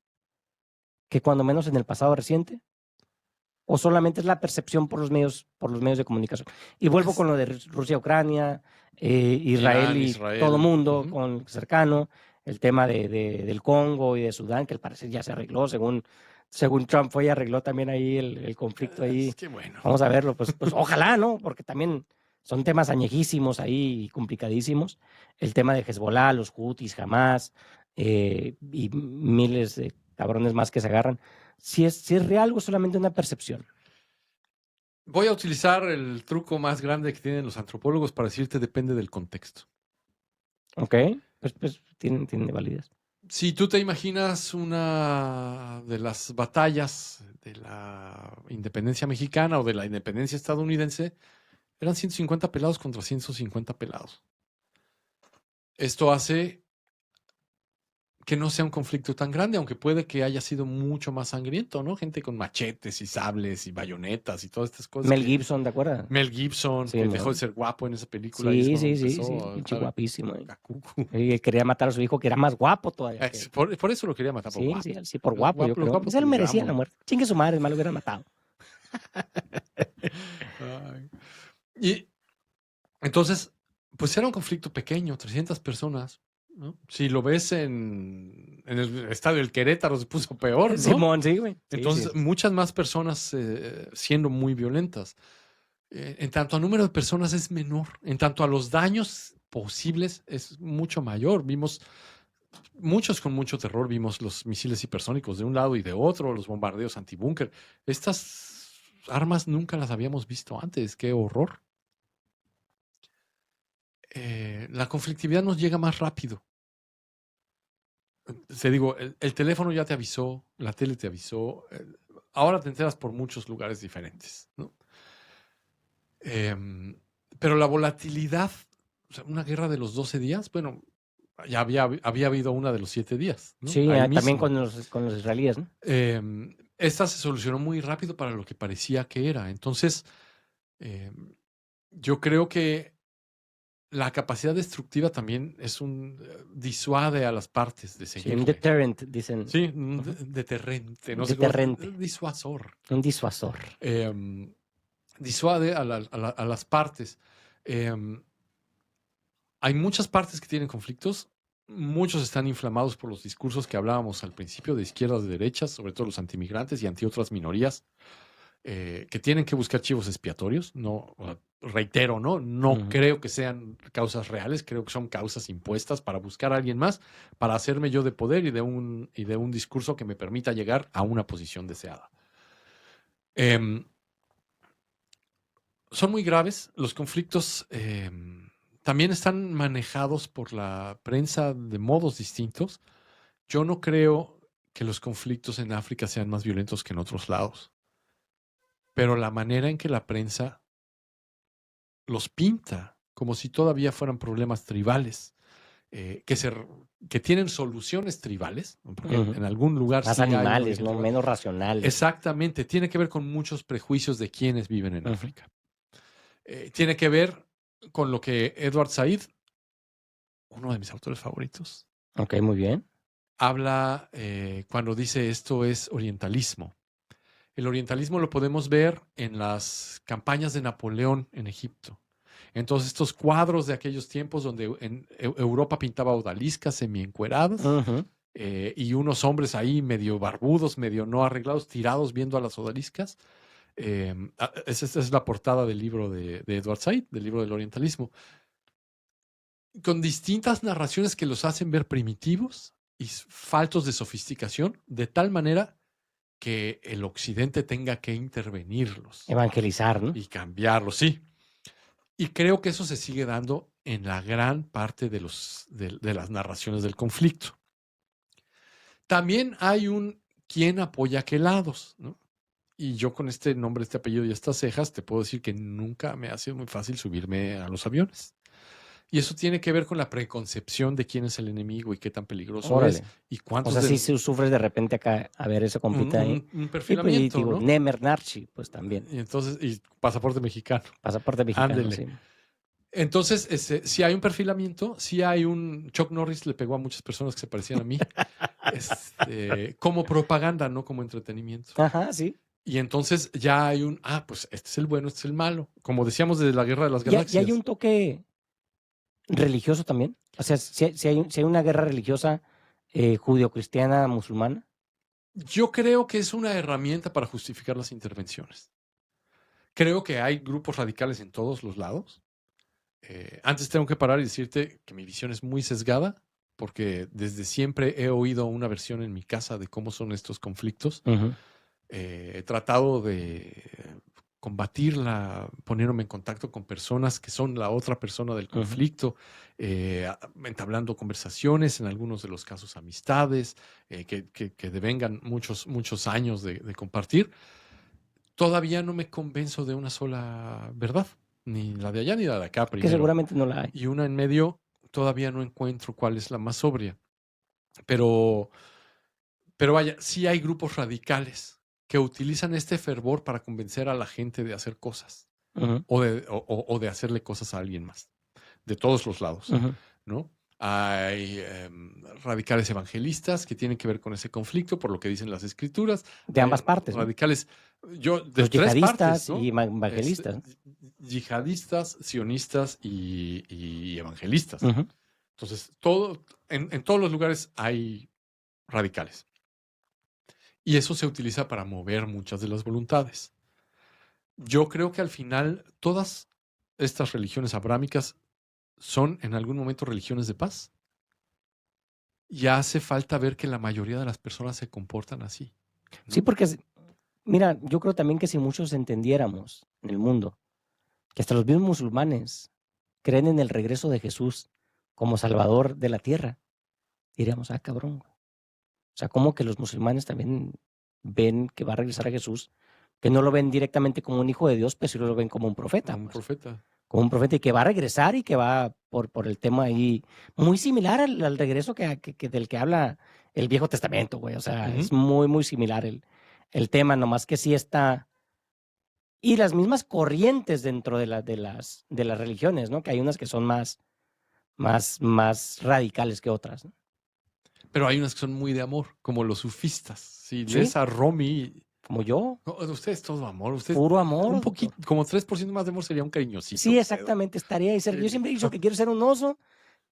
que cuando menos en el pasado reciente? ¿O solamente es la percepción por los medios de comunicación? Y vuelvo Pues, con lo de Rusia, Ucrania, Israel Irán, y todo Israel. mundo Ujú. con cercano, el tema del Congo y de Sudán, que al parecer ya se arregló, según Trump fue y arregló también ahí el conflicto ahí. Es que bueno. Vamos a verlo, pues ojalá, ¿no? Porque también son temas añejísimos ahí y complicadísimos. El tema de Hezbollah, los Houthis, Hamas y miles de cabrones más que se agarran. Si es real o solamente una percepción. Voy a utilizar el truco más grande que tienen los antropólogos para decirte depende del contexto. Ok, pues tienen validez. Si tú te imaginas una de las batallas de la independencia mexicana o de la independencia estadounidense, eran 150 pelados contra 150 pelados. Esto hace que no sea un conflicto tan grande, aunque puede que haya sido mucho más sangriento, ¿no? Gente con machetes y sables y bayonetas y todas estas cosas. Mel Gibson, ¿te acuerdas? Mel Gibson, Sí, que dejó de ser guapo en esa película y es sí, cuando sí, sí, empezó sí, a pinche dejar guapísimo. a cucu. Y quería matar a su hijo, que era más guapo todavía. Que él. Por eso lo quería matar, por Sí, guapo. sí, por guapo, yo Los creo. guapos Se lo merecía la peligramos. muerte. Chingue su madre, el malo hubiera matado. Ay. Y entonces, pues era un conflicto pequeño, 300 personas. ¿No? Si lo ves en el estadio del Querétaro, se puso peor, ¿no? Simón, sí, güey. Sí, Entonces, sí. muchas más personas siendo muy violentas. En tanto a número de personas es menor, en tanto a los daños posibles es mucho mayor. Vimos muchos con mucho terror, vimos los misiles hipersónicos de un lado y de otro, los bombardeos antibúnker. Estas armas nunca las habíamos visto antes, qué horror. La conflictividad nos llega más rápido. Te digo, el teléfono ya te avisó, la tele te avisó, ahora te enteras por muchos lugares diferentes, ¿no? Pero la volatilidad, o sea, una guerra de los 12 días, bueno, ya había habido una de los 7 días, ¿no? Sí, Ahí también mismo. con los israelíes, ¿no? esta se solucionó muy rápido para lo que parecía que era. Entonces, yo creo que la capacidad destructiva también es disuade a las partes de Sí, un seguirle. deterrent, dicen. Sí, un Ujú. deterrente, Un no sé cómo. deterrente. Disuasor. Un disuasor. Disuade a las partes. Hay muchas partes que tienen conflictos. Muchos están inflamados por los discursos que hablábamos al principio, de izquierdas, de derechas, sobre todo los antimigrantes y anti otras minorías, que tienen que buscar chivos expiatorios. No, reitero, no Ujú. creo que sean causas reales, creo que son causas impuestas para buscar a alguien más, para hacerme yo de poder y de un discurso que me permita llegar a una posición deseada. Son muy graves. Los conflictos también están manejados por la prensa de modos distintos. Yo no creo que los conflictos en África sean más violentos que en otros lados, pero la manera en que la prensa los pinta como si todavía fueran problemas tribales, que tienen soluciones tribales, porque Ujú. en algún lugar Más sí hay un animales, origen ¿no? tribal. Menos racionales. Exactamente, tiene que ver con muchos prejuicios de quienes viven en Ujú. África. Tiene que ver con lo que Edward Said, uno de mis autores favoritos, Ok, muy bien. habla cuando dice esto es orientalismo. El orientalismo lo podemos ver en las campañas de Napoleón en Egipto. Entonces, estos cuadros de aquellos tiempos donde en Europa pintaba odaliscas semiencueradas Ujú. y unos hombres ahí medio barbudos, medio no arreglados, tirados viendo a las odaliscas. Esa es la portada del libro de Edward Said, del libro del orientalismo, con distintas narraciones que los hacen ver primitivos y faltos de sofisticación, de tal manera que el occidente tenga que intervenirlos Evangelizar, ¿no? y cambiarlos, sí. Y creo que eso se sigue dando en la gran parte de las narraciones del conflicto. También hay un quién apoya a qué lados, ¿no? Y yo con este nombre, este apellido y estas cejas, te puedo decir que nunca me ha sido muy fácil subirme a los aviones. Y eso tiene que ver con la preconcepción de quién es el enemigo y qué tan peligroso es Órale. y O cuántos sea, sí sufres de repente acá a ver ese compita ahí. un Y pues y perfilamiento, digo, ¿no? Nemer Narchi, pues también. Y entonces, y pasaporte mexicano. Pasaporte mexicano, Ándele. sí. Entonces, si hay un perfilamiento, si hay un Chuck Norris le pegó a muchas personas que se parecían a mí, como propaganda, no como entretenimiento. Ajá, sí. Y entonces ya hay pues este es el bueno, este es el malo. Como decíamos de la Guerra de las Y hay Galaxias. un toque religioso también. O sea, si hay una guerra religiosa judio-cristiana musulmana. Yo creo que es una herramienta para justificar las intervenciones. Creo que hay grupos radicales en todos los lados. Antes tengo que parar y decirte que mi visión es muy sesgada, porque desde siempre he oído una versión en mi casa de cómo son estos conflictos. Ujú. He tratado de combatirla, poniéndome en contacto con personas que son la otra persona del Ujú. conflicto, entablando conversaciones, en algunos de los casos amistades, que devengan muchos años de compartir. Todavía no me convenzo de una sola verdad, ni la de allá ni la de acá Que primero. seguramente no la hay. Y una en medio, todavía no encuentro cuál es la más sobria. Pero vaya, sí hay grupos radicales que utilizan este fervor para convencer a la gente de hacer cosas Ujú. o de hacerle cosas a alguien más, de todos los lados, Ujú. ¿no? Hay radicales evangelistas que tienen que ver con ese conflicto, por lo que dicen las escrituras. De ambas partes, ¿no? Radicales, de Los tres partes, yihadistas ¿no? y evangelistas. Yihadistas, sionistas y evangelistas. Ujú. Entonces, en todos los lugares hay radicales. Y eso se utiliza para mover muchas de las voluntades. Yo creo que al final todas estas religiones abrámicas son en algún momento religiones de paz. Ya hace falta ver que la mayoría de las personas se comportan así, ¿no? Sí, porque, mira, yo creo también que si muchos entendiéramos en el mundo que hasta los mismos musulmanes creen en el regreso de Jesús como Salvador de la tierra, diríamos, cabrón. O sea, como que los musulmanes también ven que va a regresar a Jesús, que no lo ven directamente como un hijo de Dios, pero sí lo ven como un profeta, Como un pues. profeta. Como un profeta y que va a regresar y que va por el tema ahí, muy similar al regreso del que habla el Viejo Testamento, güey. O sea, es muy, muy similar el tema, nomás que sí está. Y las mismas corrientes dentro de las religiones, ¿no? Que hay unas que son más radicales que otras, ¿no? Pero hay unas que son muy de amor, como los sufistas. Si Sí. lees a Rumi, Como yo, no, usted es todo amor. Usted puro amor, un doctor. poquito, como 3% más de amor sería un cariñosito. Sí, exactamente, estaría ahí cerca. Yo siempre he dicho que quiero ser un oso,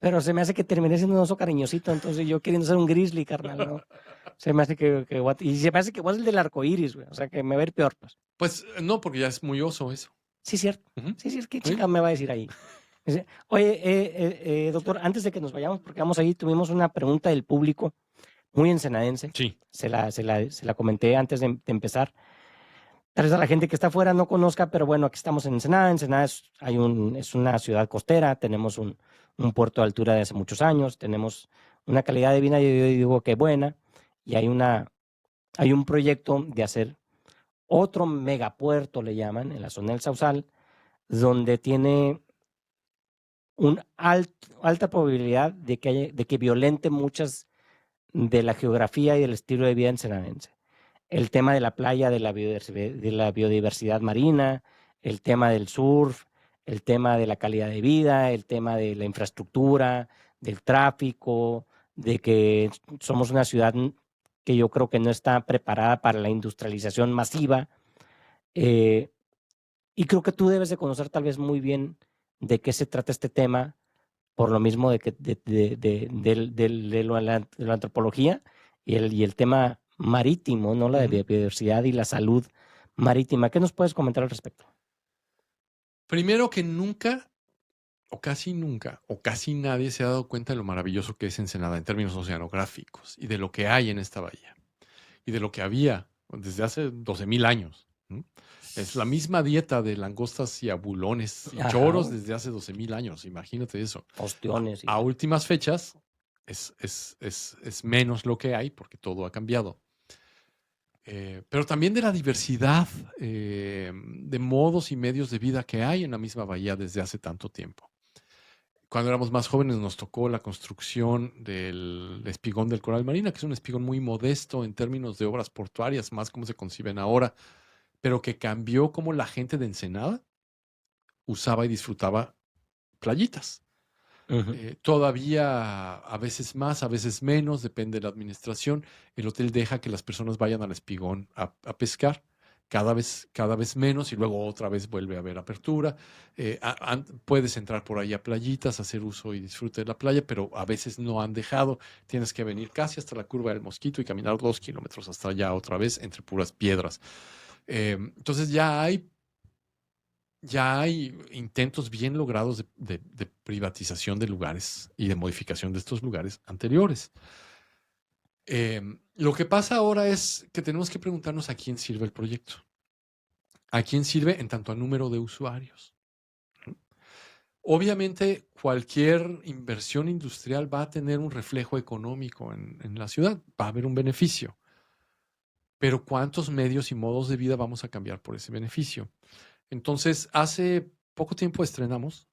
pero se me hace que terminé siendo un oso cariñosito, entonces yo queriendo ser un grizzly, carnal, ¿no? Se me hace y se me hace que voy a ser el del arco iris, güey. O sea, que me va a ir peor, pues. Pues no, porque ya es muy oso eso. Sí, cierto. Ujú. Sí, ¿qué Sí. chica me va a decir ahí? Dice, oye, doctor, antes de que nos vayamos, porque vamos ahí, tuvimos una pregunta del público muy ensenadense. Sí. Se la comenté antes de empezar. Tal vez a la gente que está afuera no conozca, pero bueno, aquí estamos en Ensenada. Ensenada es una ciudad costera, tenemos un puerto de altura de hace muchos años, tenemos una calidad de vida, yo digo que buena, y hay un proyecto de hacer otro megapuerto, le llaman, en la zona del Sausal, donde tiene una alta probabilidad de que violente muchas de la geografía y el estilo de vida ensenadense. El tema de la playa, de la biodiversidad marina, el tema del surf, el tema de la calidad de vida, el tema de la infraestructura, del tráfico, de que somos una ciudad que yo creo que no está preparada para la industrialización masiva. Y creo que tú debes de conocer tal vez muy bien de qué se trata este tema, por lo mismo de la antropología y el tema marítimo, ¿no? La de biodiversidad y la salud marítima. ¿Qué nos puedes comentar al respecto? Primero que nunca, o casi nunca, o casi nadie se ha dado cuenta de lo maravilloso que es Ensenada en términos oceanográficos y de lo que hay en esta bahía y de lo que había desde hace 12,000 años. ¿No? Es la misma dieta de langostas y abulones y choros desde hace 12,000 años. Imagínate eso. Ostiones. A últimas fechas es menos lo que hay porque todo ha cambiado. Pero también de la diversidad de modos y medios de vida que hay en la misma bahía desde hace tanto tiempo. Cuando éramos más jóvenes nos tocó la construcción del espigón del Coral Marina, que es un espigón muy modesto en términos de obras portuarias, más como se conciben ahora, pero que cambió como la gente de Ensenada usaba y disfrutaba playitas. Todavía a veces más, a veces menos, depende de la administración. El hotel deja que las personas vayan al espigón a pescar, cada vez menos, y luego otra vez vuelve a haber apertura. Puedes entrar por ahí a playitas, hacer uso y disfrute de la playa, pero a veces no han dejado. Tienes que venir casi hasta la curva del Mosquito y caminar 2 kilómetros hasta allá otra vez entre puras piedras. Entonces ya hay intentos bien logrados de privatización de lugares y de modificación de estos lugares anteriores. Lo que pasa ahora es que tenemos que preguntarnos a quién sirve el proyecto. ¿A quién sirve en tanto a número de usuarios? Obviamente, cualquier inversión industrial va a tener un reflejo económico en la ciudad, va a haber un beneficio. Pero ¿cuántos medios y modos de vida vamos a cambiar por ese beneficio? Entonces, hace poco tiempo estrenamos,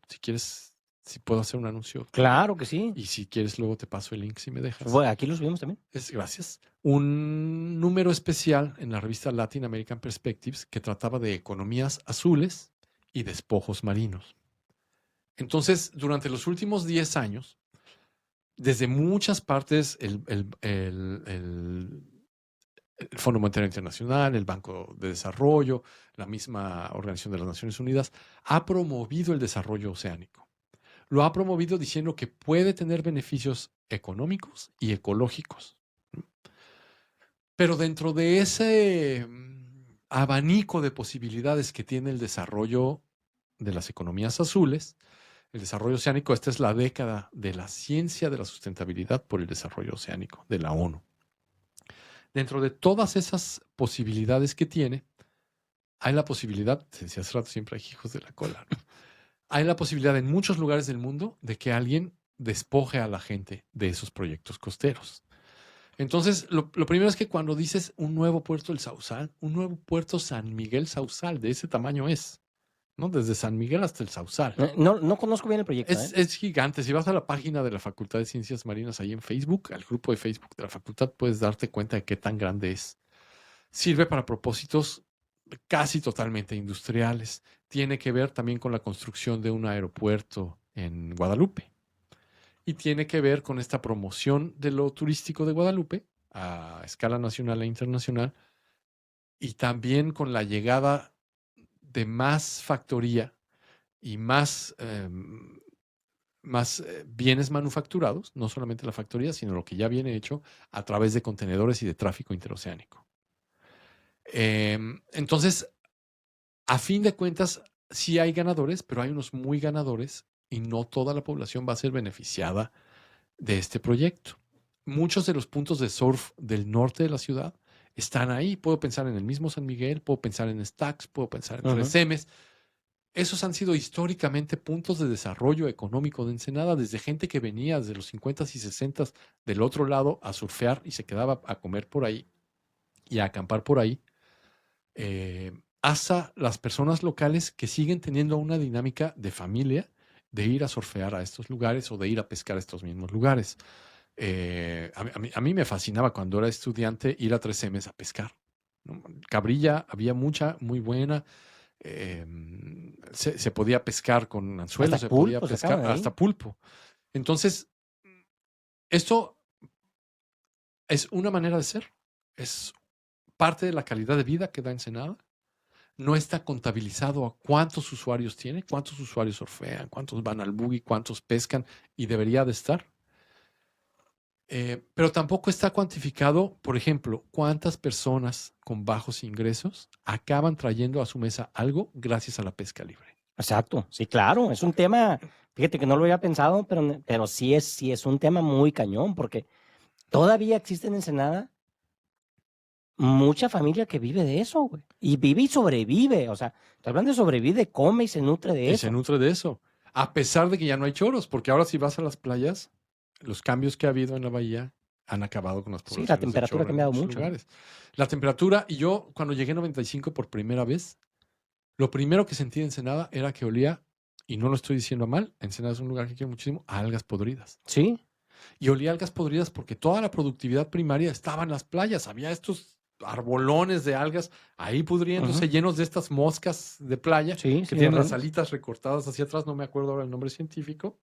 si quieres, si puedo hacer un anuncio. Claro que sí. Y si quieres, luego te paso el link si me dejas. Bueno, aquí lo subimos también. Gracias. Un número especial en la revista Latin American Perspectives que trataba de economías azules y despojos marinos. Entonces, durante los últimos 10 años, desde muchas partes, el Fondo Monetario Internacional, el Banco de Desarrollo, la misma Organización de las Naciones Unidas, ha promovido el desarrollo oceánico. Lo ha promovido diciendo que puede tener beneficios económicos y ecológicos. Pero dentro de ese abanico de posibilidades que tiene el desarrollo de las economías azules, el desarrollo oceánico, esta es la década de la ciencia de la sustentabilidad por el desarrollo oceánico de la ONU. Dentro de todas esas posibilidades que tiene, hay la posibilidad, te decía hace rato, siempre hay hijos de la cola, ¿no? Hay la posibilidad en muchos lugares del mundo de que alguien despoje a la gente de esos proyectos costeros. Entonces, lo primero es que cuando dices un nuevo puerto del Sausal, un nuevo puerto San Miguel Sausal, de ese tamaño es, ¿no? Desde San Miguel hasta el Sausal. No conozco bien el proyecto. Es gigante. Si vas a la página de la Facultad de Ciencias Marinas ahí en Facebook, al grupo de Facebook de la facultad, puedes darte cuenta de qué tan grande es. sirve para propósitos casi totalmente industriales. Tiene que ver también con la construcción de un aeropuerto en Guadalupe y tiene que ver con esta promoción de lo turístico de Guadalupe a escala nacional e internacional y también con la llegada de más factoría y más bienes manufacturados, no solamente la factoría, sino lo que ya viene hecho a través de contenedores y de tráfico interoceánico. Entonces, a fin de cuentas, sí hay ganadores, pero hay unos muy ganadores y no toda la población va a ser beneficiada de este proyecto. Muchos de los puntos de surf del norte de la ciudad están ahí. Puedo pensar en el mismo San Miguel, puedo pensar en Stax, puedo pensar en Tres M's. Esos han sido históricamente puntos de desarrollo económico de Ensenada, desde gente que venía desde los 50s y 60s del otro lado a surfear y se quedaba a comer por ahí y a acampar por ahí, hasta las personas locales que siguen teniendo una dinámica de familia de ir a surfear a estos lugares o de ir a pescar a estos mismos lugares. A mí me fascinaba cuando era estudiante ir a 3Ms a pescar, ¿no? Cabrilla había mucha, muy buena. Se podía pescar con anzuelos, Hasta se podía pulpo pescar sacaban ahí. hasta pulpo. Entonces, esto es una manera de ser, es parte de la calidad de vida que da Ensenada. No está contabilizado a cuántos usuarios tiene, cuántos usuarios surfean, cuántos van al buggy, cuántos pescan, y debería de estar. Pero tampoco está cuantificado, por ejemplo, cuántas personas con bajos ingresos acaban trayendo a su mesa algo gracias a la pesca libre. Exacto, sí, claro, es un tema, fíjate que no lo había pensado, pero sí es un tema muy cañón, porque todavía existe en Ensenada mucha familia que vive de eso, güey. Y vive y sobrevive. O sea, estoy hablando de sobrevive, come y se nutre de Y eso. se nutre de eso. A pesar de que ya no hay choros, porque ahora si vas a las playas, los cambios que ha habido en la bahía han acabado con las Sí, la poblaciones de temperatura ha choro en cambiado muchos mucho, ¿no? lugares. La temperatura, y yo cuando llegué en 95 por primera vez, lo primero que sentí de Ensenada era que olía, y no lo estoy diciendo mal, Ensenada es un lugar que quiero muchísimo, a algas podridas. Sí, Y olía a algas podridas porque toda la productividad primaria estaba en las playas. Había estos arbolones de algas ahí pudriéndose, llenos de estas moscas de playa sí, que sí, tienen las horrendo. alitas recortadas hacia atrás, no me acuerdo ahora el nombre científico.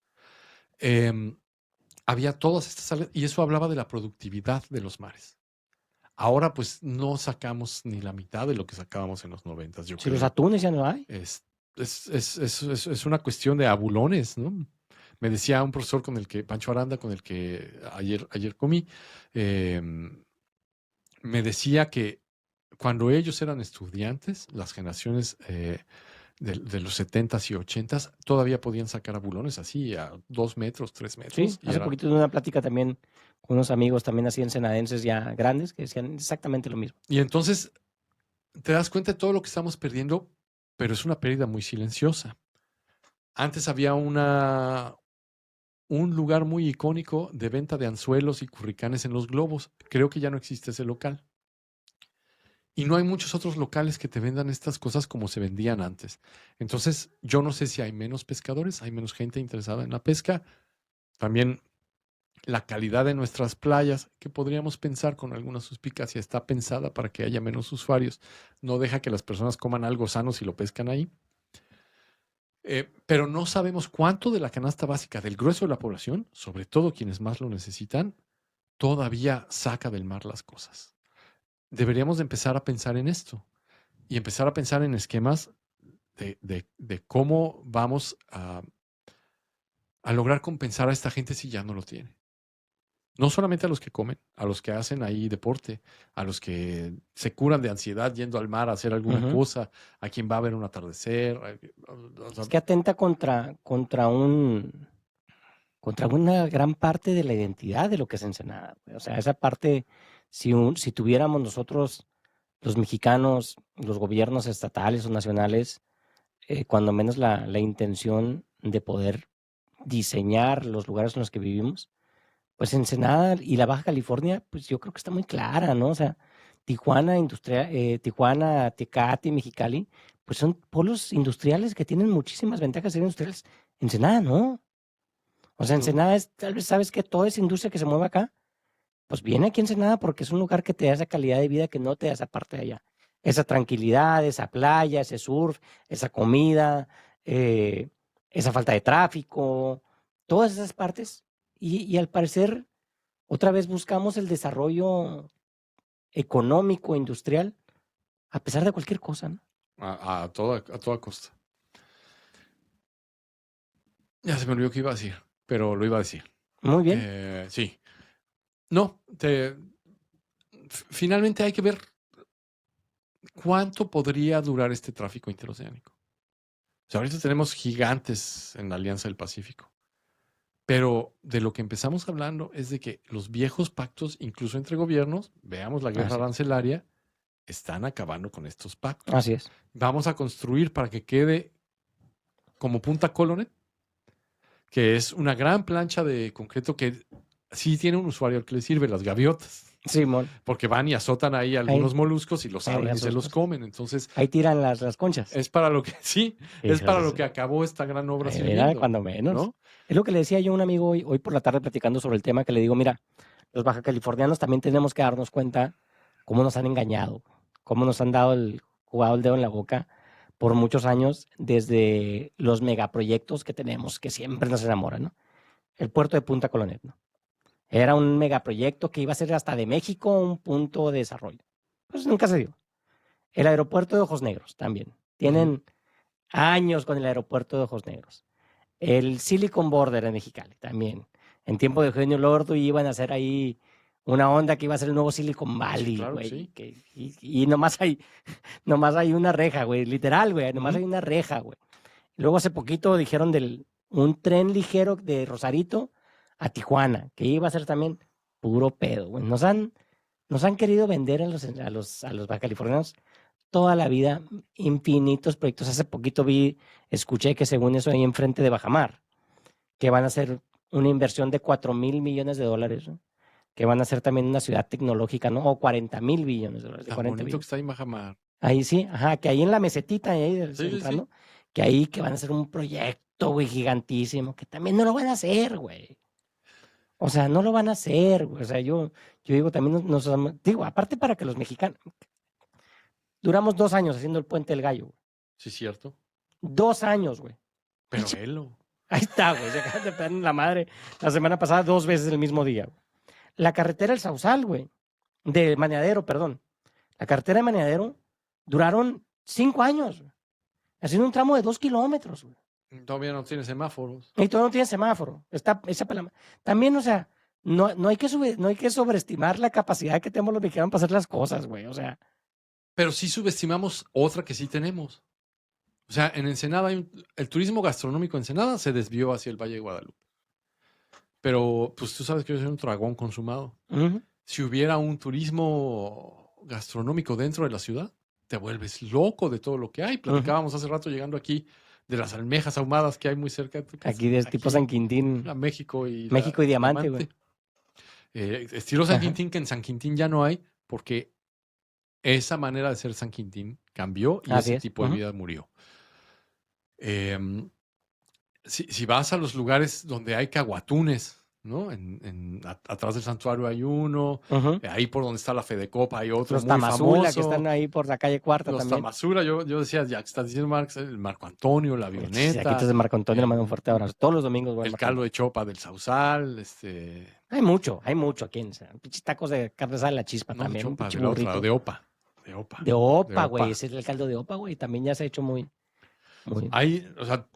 Había todas estas algas y eso hablaba de la productividad de los mares. Ahora pues no sacamos ni la mitad de lo que sacábamos en los 90s, yo Si los creo. atunes ya no hay. Es una cuestión de abulones, ¿no? Me decía un profesor con el que, Pancho Aranda, con el que ayer comí, me decía que cuando ellos eran estudiantes, las generaciones de los 70s y 80s, todavía podían sacar abulones así a 2 metros, 3 Sí, metros. hace poquito tuve una plática también con unos amigos también así ensenadenses ya grandes que decían exactamente lo mismo. Y entonces te das cuenta de todo lo que estamos perdiendo, pero es una pérdida muy silenciosa. Antes había un lugar muy icónico de venta de anzuelos y curricanes en Los Globos. Creo que ya no existe ese local. Y no hay muchos otros locales que te vendan estas cosas como se vendían antes. Entonces, yo no sé si hay menos pescadores, hay menos gente interesada en la pesca. También la calidad de nuestras playas, que podríamos pensar con alguna suspicacia, está pensada para que haya menos usuarios. No deja que las personas coman algo sano si lo pescan ahí. Pero no sabemos cuánto de la canasta básica del grueso de la población, sobre todo quienes más lo necesitan, todavía saca del mar las cosas. Deberíamos de empezar a pensar en esto y empezar a pensar en esquemas de cómo vamos a lograr compensar a esta gente si ya no lo tiene. No solamente a los que comen, a los que hacen ahí deporte, a los que se curan de ansiedad yendo al mar a hacer alguna cosa, a quien va a ver un atardecer. O sea, Es que atenta contra una gran parte de la identidad de lo que es Ensenada, güey. O sea, esa parte, si tuviéramos nosotros, los mexicanos, los gobiernos estatales o nacionales, cuando menos la intención de poder diseñar los lugares en los que vivimos, pues Ensenada y la Baja California, pues yo creo que está muy clara, ¿no? O sea, Tijuana, Tecate, Mexicali, pues son polos industriales que tienen muchísimas ventajas ser industriales. Ensenada, ¿no? O sea, no, Ensenada es, tal vez sabes que toda esa industria que se mueve acá pues viene aquí a Ensenada porque es un lugar que te da esa calidad de vida que no te da esa parte de allá. Esa tranquilidad, esa playa, ese surf, esa comida, esa falta de tráfico, todas esas partes. Y al parecer, otra vez buscamos el desarrollo económico, industrial, a pesar de cualquier cosa, ¿no? A toda costa. Ya se me olvidó que iba a decir, pero lo iba a decir. Muy bien. Sí. No, finalmente hay que ver cuánto podría durar este tráfico interoceánico. O sea, ahorita tenemos gigantes en la Alianza del Pacífico. Pero de lo que empezamos hablando es de que los viejos pactos, incluso entre gobiernos, veamos la guerra Así es. arancelaria, están acabando con estos pactos. Así es. Vamos a construir para que quede como Punta Colonet, que es una gran plancha de concreto que sí tiene un usuario al que le sirve, las gaviotas. Simón, Porque van y azotan ahí algunos moluscos y los abren y se los comen. Entonces, ahí tiran las conchas. es para lo que, sí, es para lo que acabó esta gran obra Mira, sirviendo, cuando menos. ¿no? Es lo que le decía yo a un amigo hoy por la tarde platicando sobre el tema, que le digo, mira, los baja californianos también tenemos que darnos cuenta cómo nos han engañado, cómo nos han jugado el dedo en la boca por muchos años desde los megaproyectos que tenemos, que siempre nos enamoran, ¿no? El puerto de Punta Colonet, ¿no? Era un megaproyecto que iba a ser hasta de México un punto de desarrollo. Pues nunca se dio. El aeropuerto de Ojos Negros también. Tienen años con el aeropuerto de Ojos Negros. El Silicon Border en Mexicali también. En tiempo de Eugenio Lordo iban a hacer ahí una onda que iba a ser el nuevo Silicon Valley, claro, güey. sí. Y nomás hay una reja, güey. Literal, güey. Nomás hay una reja, güey. Luego hace poquito dijeron un tren ligero de Rosarito a Tijuana, que iba a ser también puro pedo, güey. Nos han querido vender a los bajacalifornianos toda la vida infinitos proyectos. Hace poquito escuché que según eso ahí enfrente de Bajamar, que van a hacer una inversión de $4,000 millones, ¿no? Que van a hacer también una ciudad tecnológica, ¿no? O $40,000 millones. Tan bonito que está ahí Bajamar. Ahí sí, ajá, que ahí en la mesetita, ahí del Sí. que ahí que van a hacer un proyecto, güey, gigantísimo, que también no lo van a hacer, güey. O sea, no lo van a hacer, güey. O sea, yo digo, también digo, aparte para que los mexicanos, duramos 2 años haciendo el Puente del Gallo, güey. Sí, cierto. 2 años, güey. Pero velo. Ahí está, güey. Se acaban de pegar en la madre la semana pasada 2 veces el mismo día, güey. La carretera del Sausal, güey. De Maneadero, perdón. La carretera de Maneadero duraron 5 años, güey. Haciendo un tramo de 2 kilómetros, güey. Todavía no tiene semáforos. Y todavía no tiene semáforo. También, o sea, no hay que sobreestimar la capacidad que tenemos los mexicanos para hacer las cosas, güey. O sea. Pero sí subestimamos otra que sí tenemos. O sea, en Ensenada el turismo gastronómico en Ensenada se desvió hacia el Valle de Guadalupe. Pero, pues tú sabes que yo soy un dragón consumado. Si hubiera un turismo gastronómico dentro de la ciudad, te vuelves loco de todo lo que hay. Platicábamos hace rato llegando aquí de las almejas ahumadas que hay muy cerca. Aquí de tipo San Quintín. A México y Diamante, güey. Estilo San Quintín, que en San Quintín ya no hay, porque esa manera de ser San Quintín cambió y ese tipo de vida murió. Si vas a los lugares donde hay caguatunes, ¿no? Atrás del santuario hay uno, ahí por donde está la Fedecopa hay otro. Los Tamazula, que están ahí por la calle Cuarta los también. Los Tamazula, yo decía, ya que estás diciendo Marx, el Marco Antonio, la avioneta. Aquí estás de Marco Antonio, le mando un fuerte abrazo. Todos los domingos, güey. El caldo de chopa del Sausal, Hay mucho aquí en pinches tacos de carne asada de la chispa también. Chopa, de opa, güey. Ese es el caldo de opa, güey. También ya se ha hecho muy. Hay, o sea,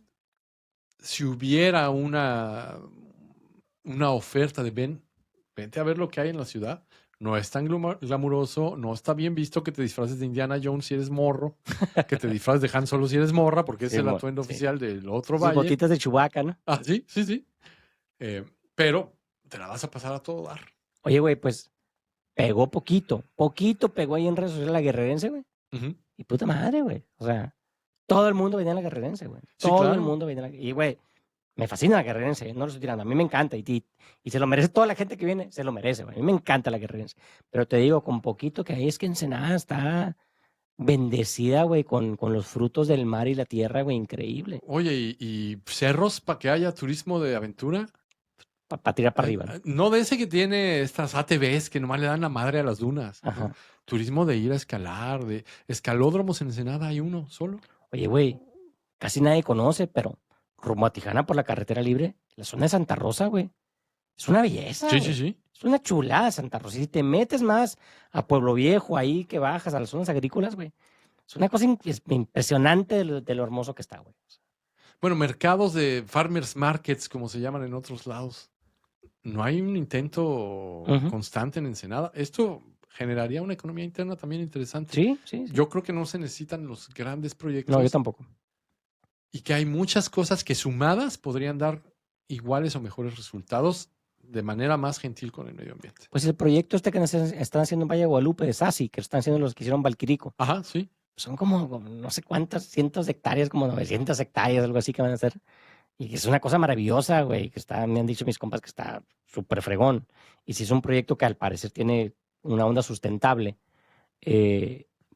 si hubiera una oferta de vente a ver lo que hay en la ciudad, no es tan glamuroso, no está bien visto que te disfraces de Indiana Jones si eres morro, que te disfraces de Han Solo si eres morra, porque es el atuendo oficial del otro valle. Botitas de Chewbacca, ¿no? Ah, sí. Pero te la vas a pasar a todo dar. Oye, güey, pues pegó poquito pegó ahí en redes sociales la guerrerense, güey. Y puta madre, güey. O sea, todo el mundo venía a la guerrerense, güey. Todo el mundo venía a la. Y, güey, me fascina la guerrerense, no lo estoy tirando. A mí me encanta y se lo merece toda la gente que viene, se lo merece, güey. A mí me encanta la guerrerense. Pero te digo, con poquito que hay es que Ensenada está bendecida, güey, con los frutos del mar y la tierra, güey, increíble. Oye, ¿y cerros para que haya turismo de aventura? para tirar para arriba. ¿No? No de ese que tiene estas ATVs que nomás le dan la madre a las dunas. ¿No? Ajá. Turismo de ir a escalar, de escalódromos en Ensenada hay uno solo. Oye, güey, casi nadie conoce, pero rumbo a Tijana por la carretera libre, la zona de Santa Rosa, güey, es una belleza. Sí, güey. sí, sí. Es una chulada Santa Rosa. Si te metes más a Pueblo Viejo, ahí que bajas a las zonas agrícolas, güey, es una cosa impresionante de lo hermoso que está, güey. Bueno, mercados de farmers markets, como se llaman en otros lados. No hay un intento Ujú. constante en Ensenada. Esto generaría una economía interna también interesante. Sí, sí, sí. Yo creo que no se necesitan los grandes proyectos No, yo tampoco. y que hay muchas cosas que sumadas podrían dar iguales o mejores resultados de manera más gentil con el medio ambiente. Pues el proyecto este que están haciendo en Valle de Guadalupe de SASI, que están haciendo los que hicieron Valquirico, Ajá, sí. son como no sé cuántas cientos de hectáreas, como 900 hectáreas, algo así que van a hacer. Y que es una cosa maravillosa, güey, que está, me han dicho mis compas que está súper fregón. Y si es un proyecto que al parecer tiene una onda sustentable,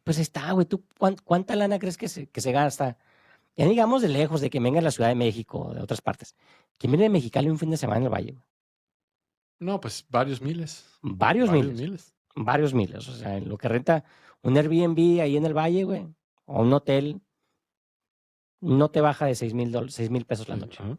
pues está, güey, ¿tú cuánta lana crees que se gasta? Ya digamos de lejos, de que venga a la Ciudad de México, de otras partes. ¿Quién viene de Mexicali un fin de semana en el Valle? Güey? No, pues varios miles. Varios miles. Varios miles. O sea, en lo que renta un Airbnb ahí en el Valle, güey, o un hotel, no te baja de $6,000 pesos la noche. Ajá.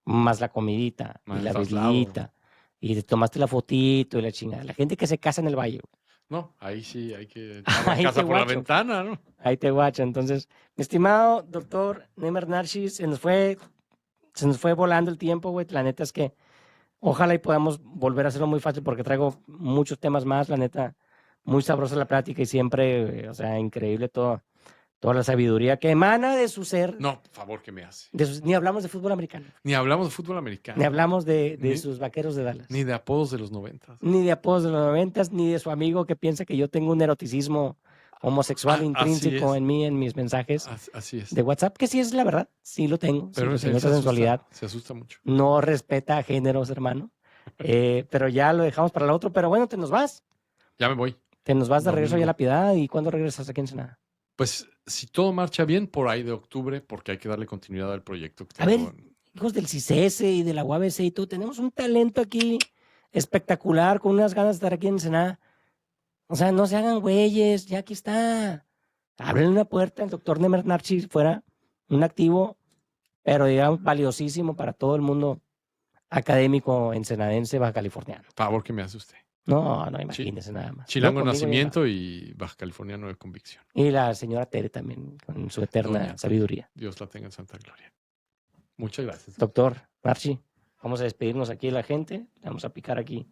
Más la comidita, Más y el la traslado. bebidita, y te tomaste la fotito y la chingada. La gente que se casa en el Valle, güey, No, ahí sí hay que echar la Ahí casa te por la guacho. ventana, ¿no? ahí te guacha. Entonces, mi estimado doctor Nemer Narcis, se nos fue volando el tiempo, güey. La neta es que ojalá y podamos volver a hacerlo muy fácil porque traigo muchos temas más, la neta. Muy sabrosa la plática y siempre, o sea, increíble toda la sabiduría que emana de su ser. No, por favor, ¿qué me hace? Ni hablamos de fútbol americano, Ni hablamos de fútbol americano. ni hablamos de Ni- sus vaqueros de Dallas. Ni de apodos de los 90. Ni de apodos de los 90, ni de su amigo que piensa que yo tengo un eroticismo homosexual Así intrínseco es. en mí, en mis mensajes Así es. de WhatsApp, que sí es la verdad, sí lo tengo, Pero sí, ese tengo esa sensualidad. se asusta mucho. No respeta géneros, hermano. Pero ya lo dejamos para el otro. Pero bueno, te nos vas. Ya me voy. Te nos vas de regreso Domingo. ya a La Piedad. ¿Y cuándo regresas aquí en Ensenada? Pues si todo marcha bien, por ahí de octubre, porque hay que darle continuidad al proyecto que A ver, tengo. hijos del CICES y de la UABC y todo, tenemos un talento aquí espectacular, con unas ganas de estar aquí en Ensenada. O sea, no se hagan güeyes, ya aquí está. Abren una puerta, el doctor Nemer Narcis fuera un activo, pero digamos valiosísimo para todo el mundo académico ensenadense, baja californiano. Favor que me hace usted. No, imagínese nada más. Chilango Yo de conmigo ya nacimiento y baja californiano de convicción. Y la señora Tere también, con su eterna Doña Tere. sabiduría. Dios la tenga en santa gloria. Muchas gracias. Doctor Narci, vamos a despedirnos aquí de la gente. Vamos a picar aquí.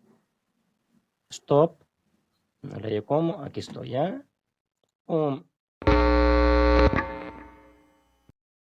Stop. No le digo cómo. Aquí estoy ya.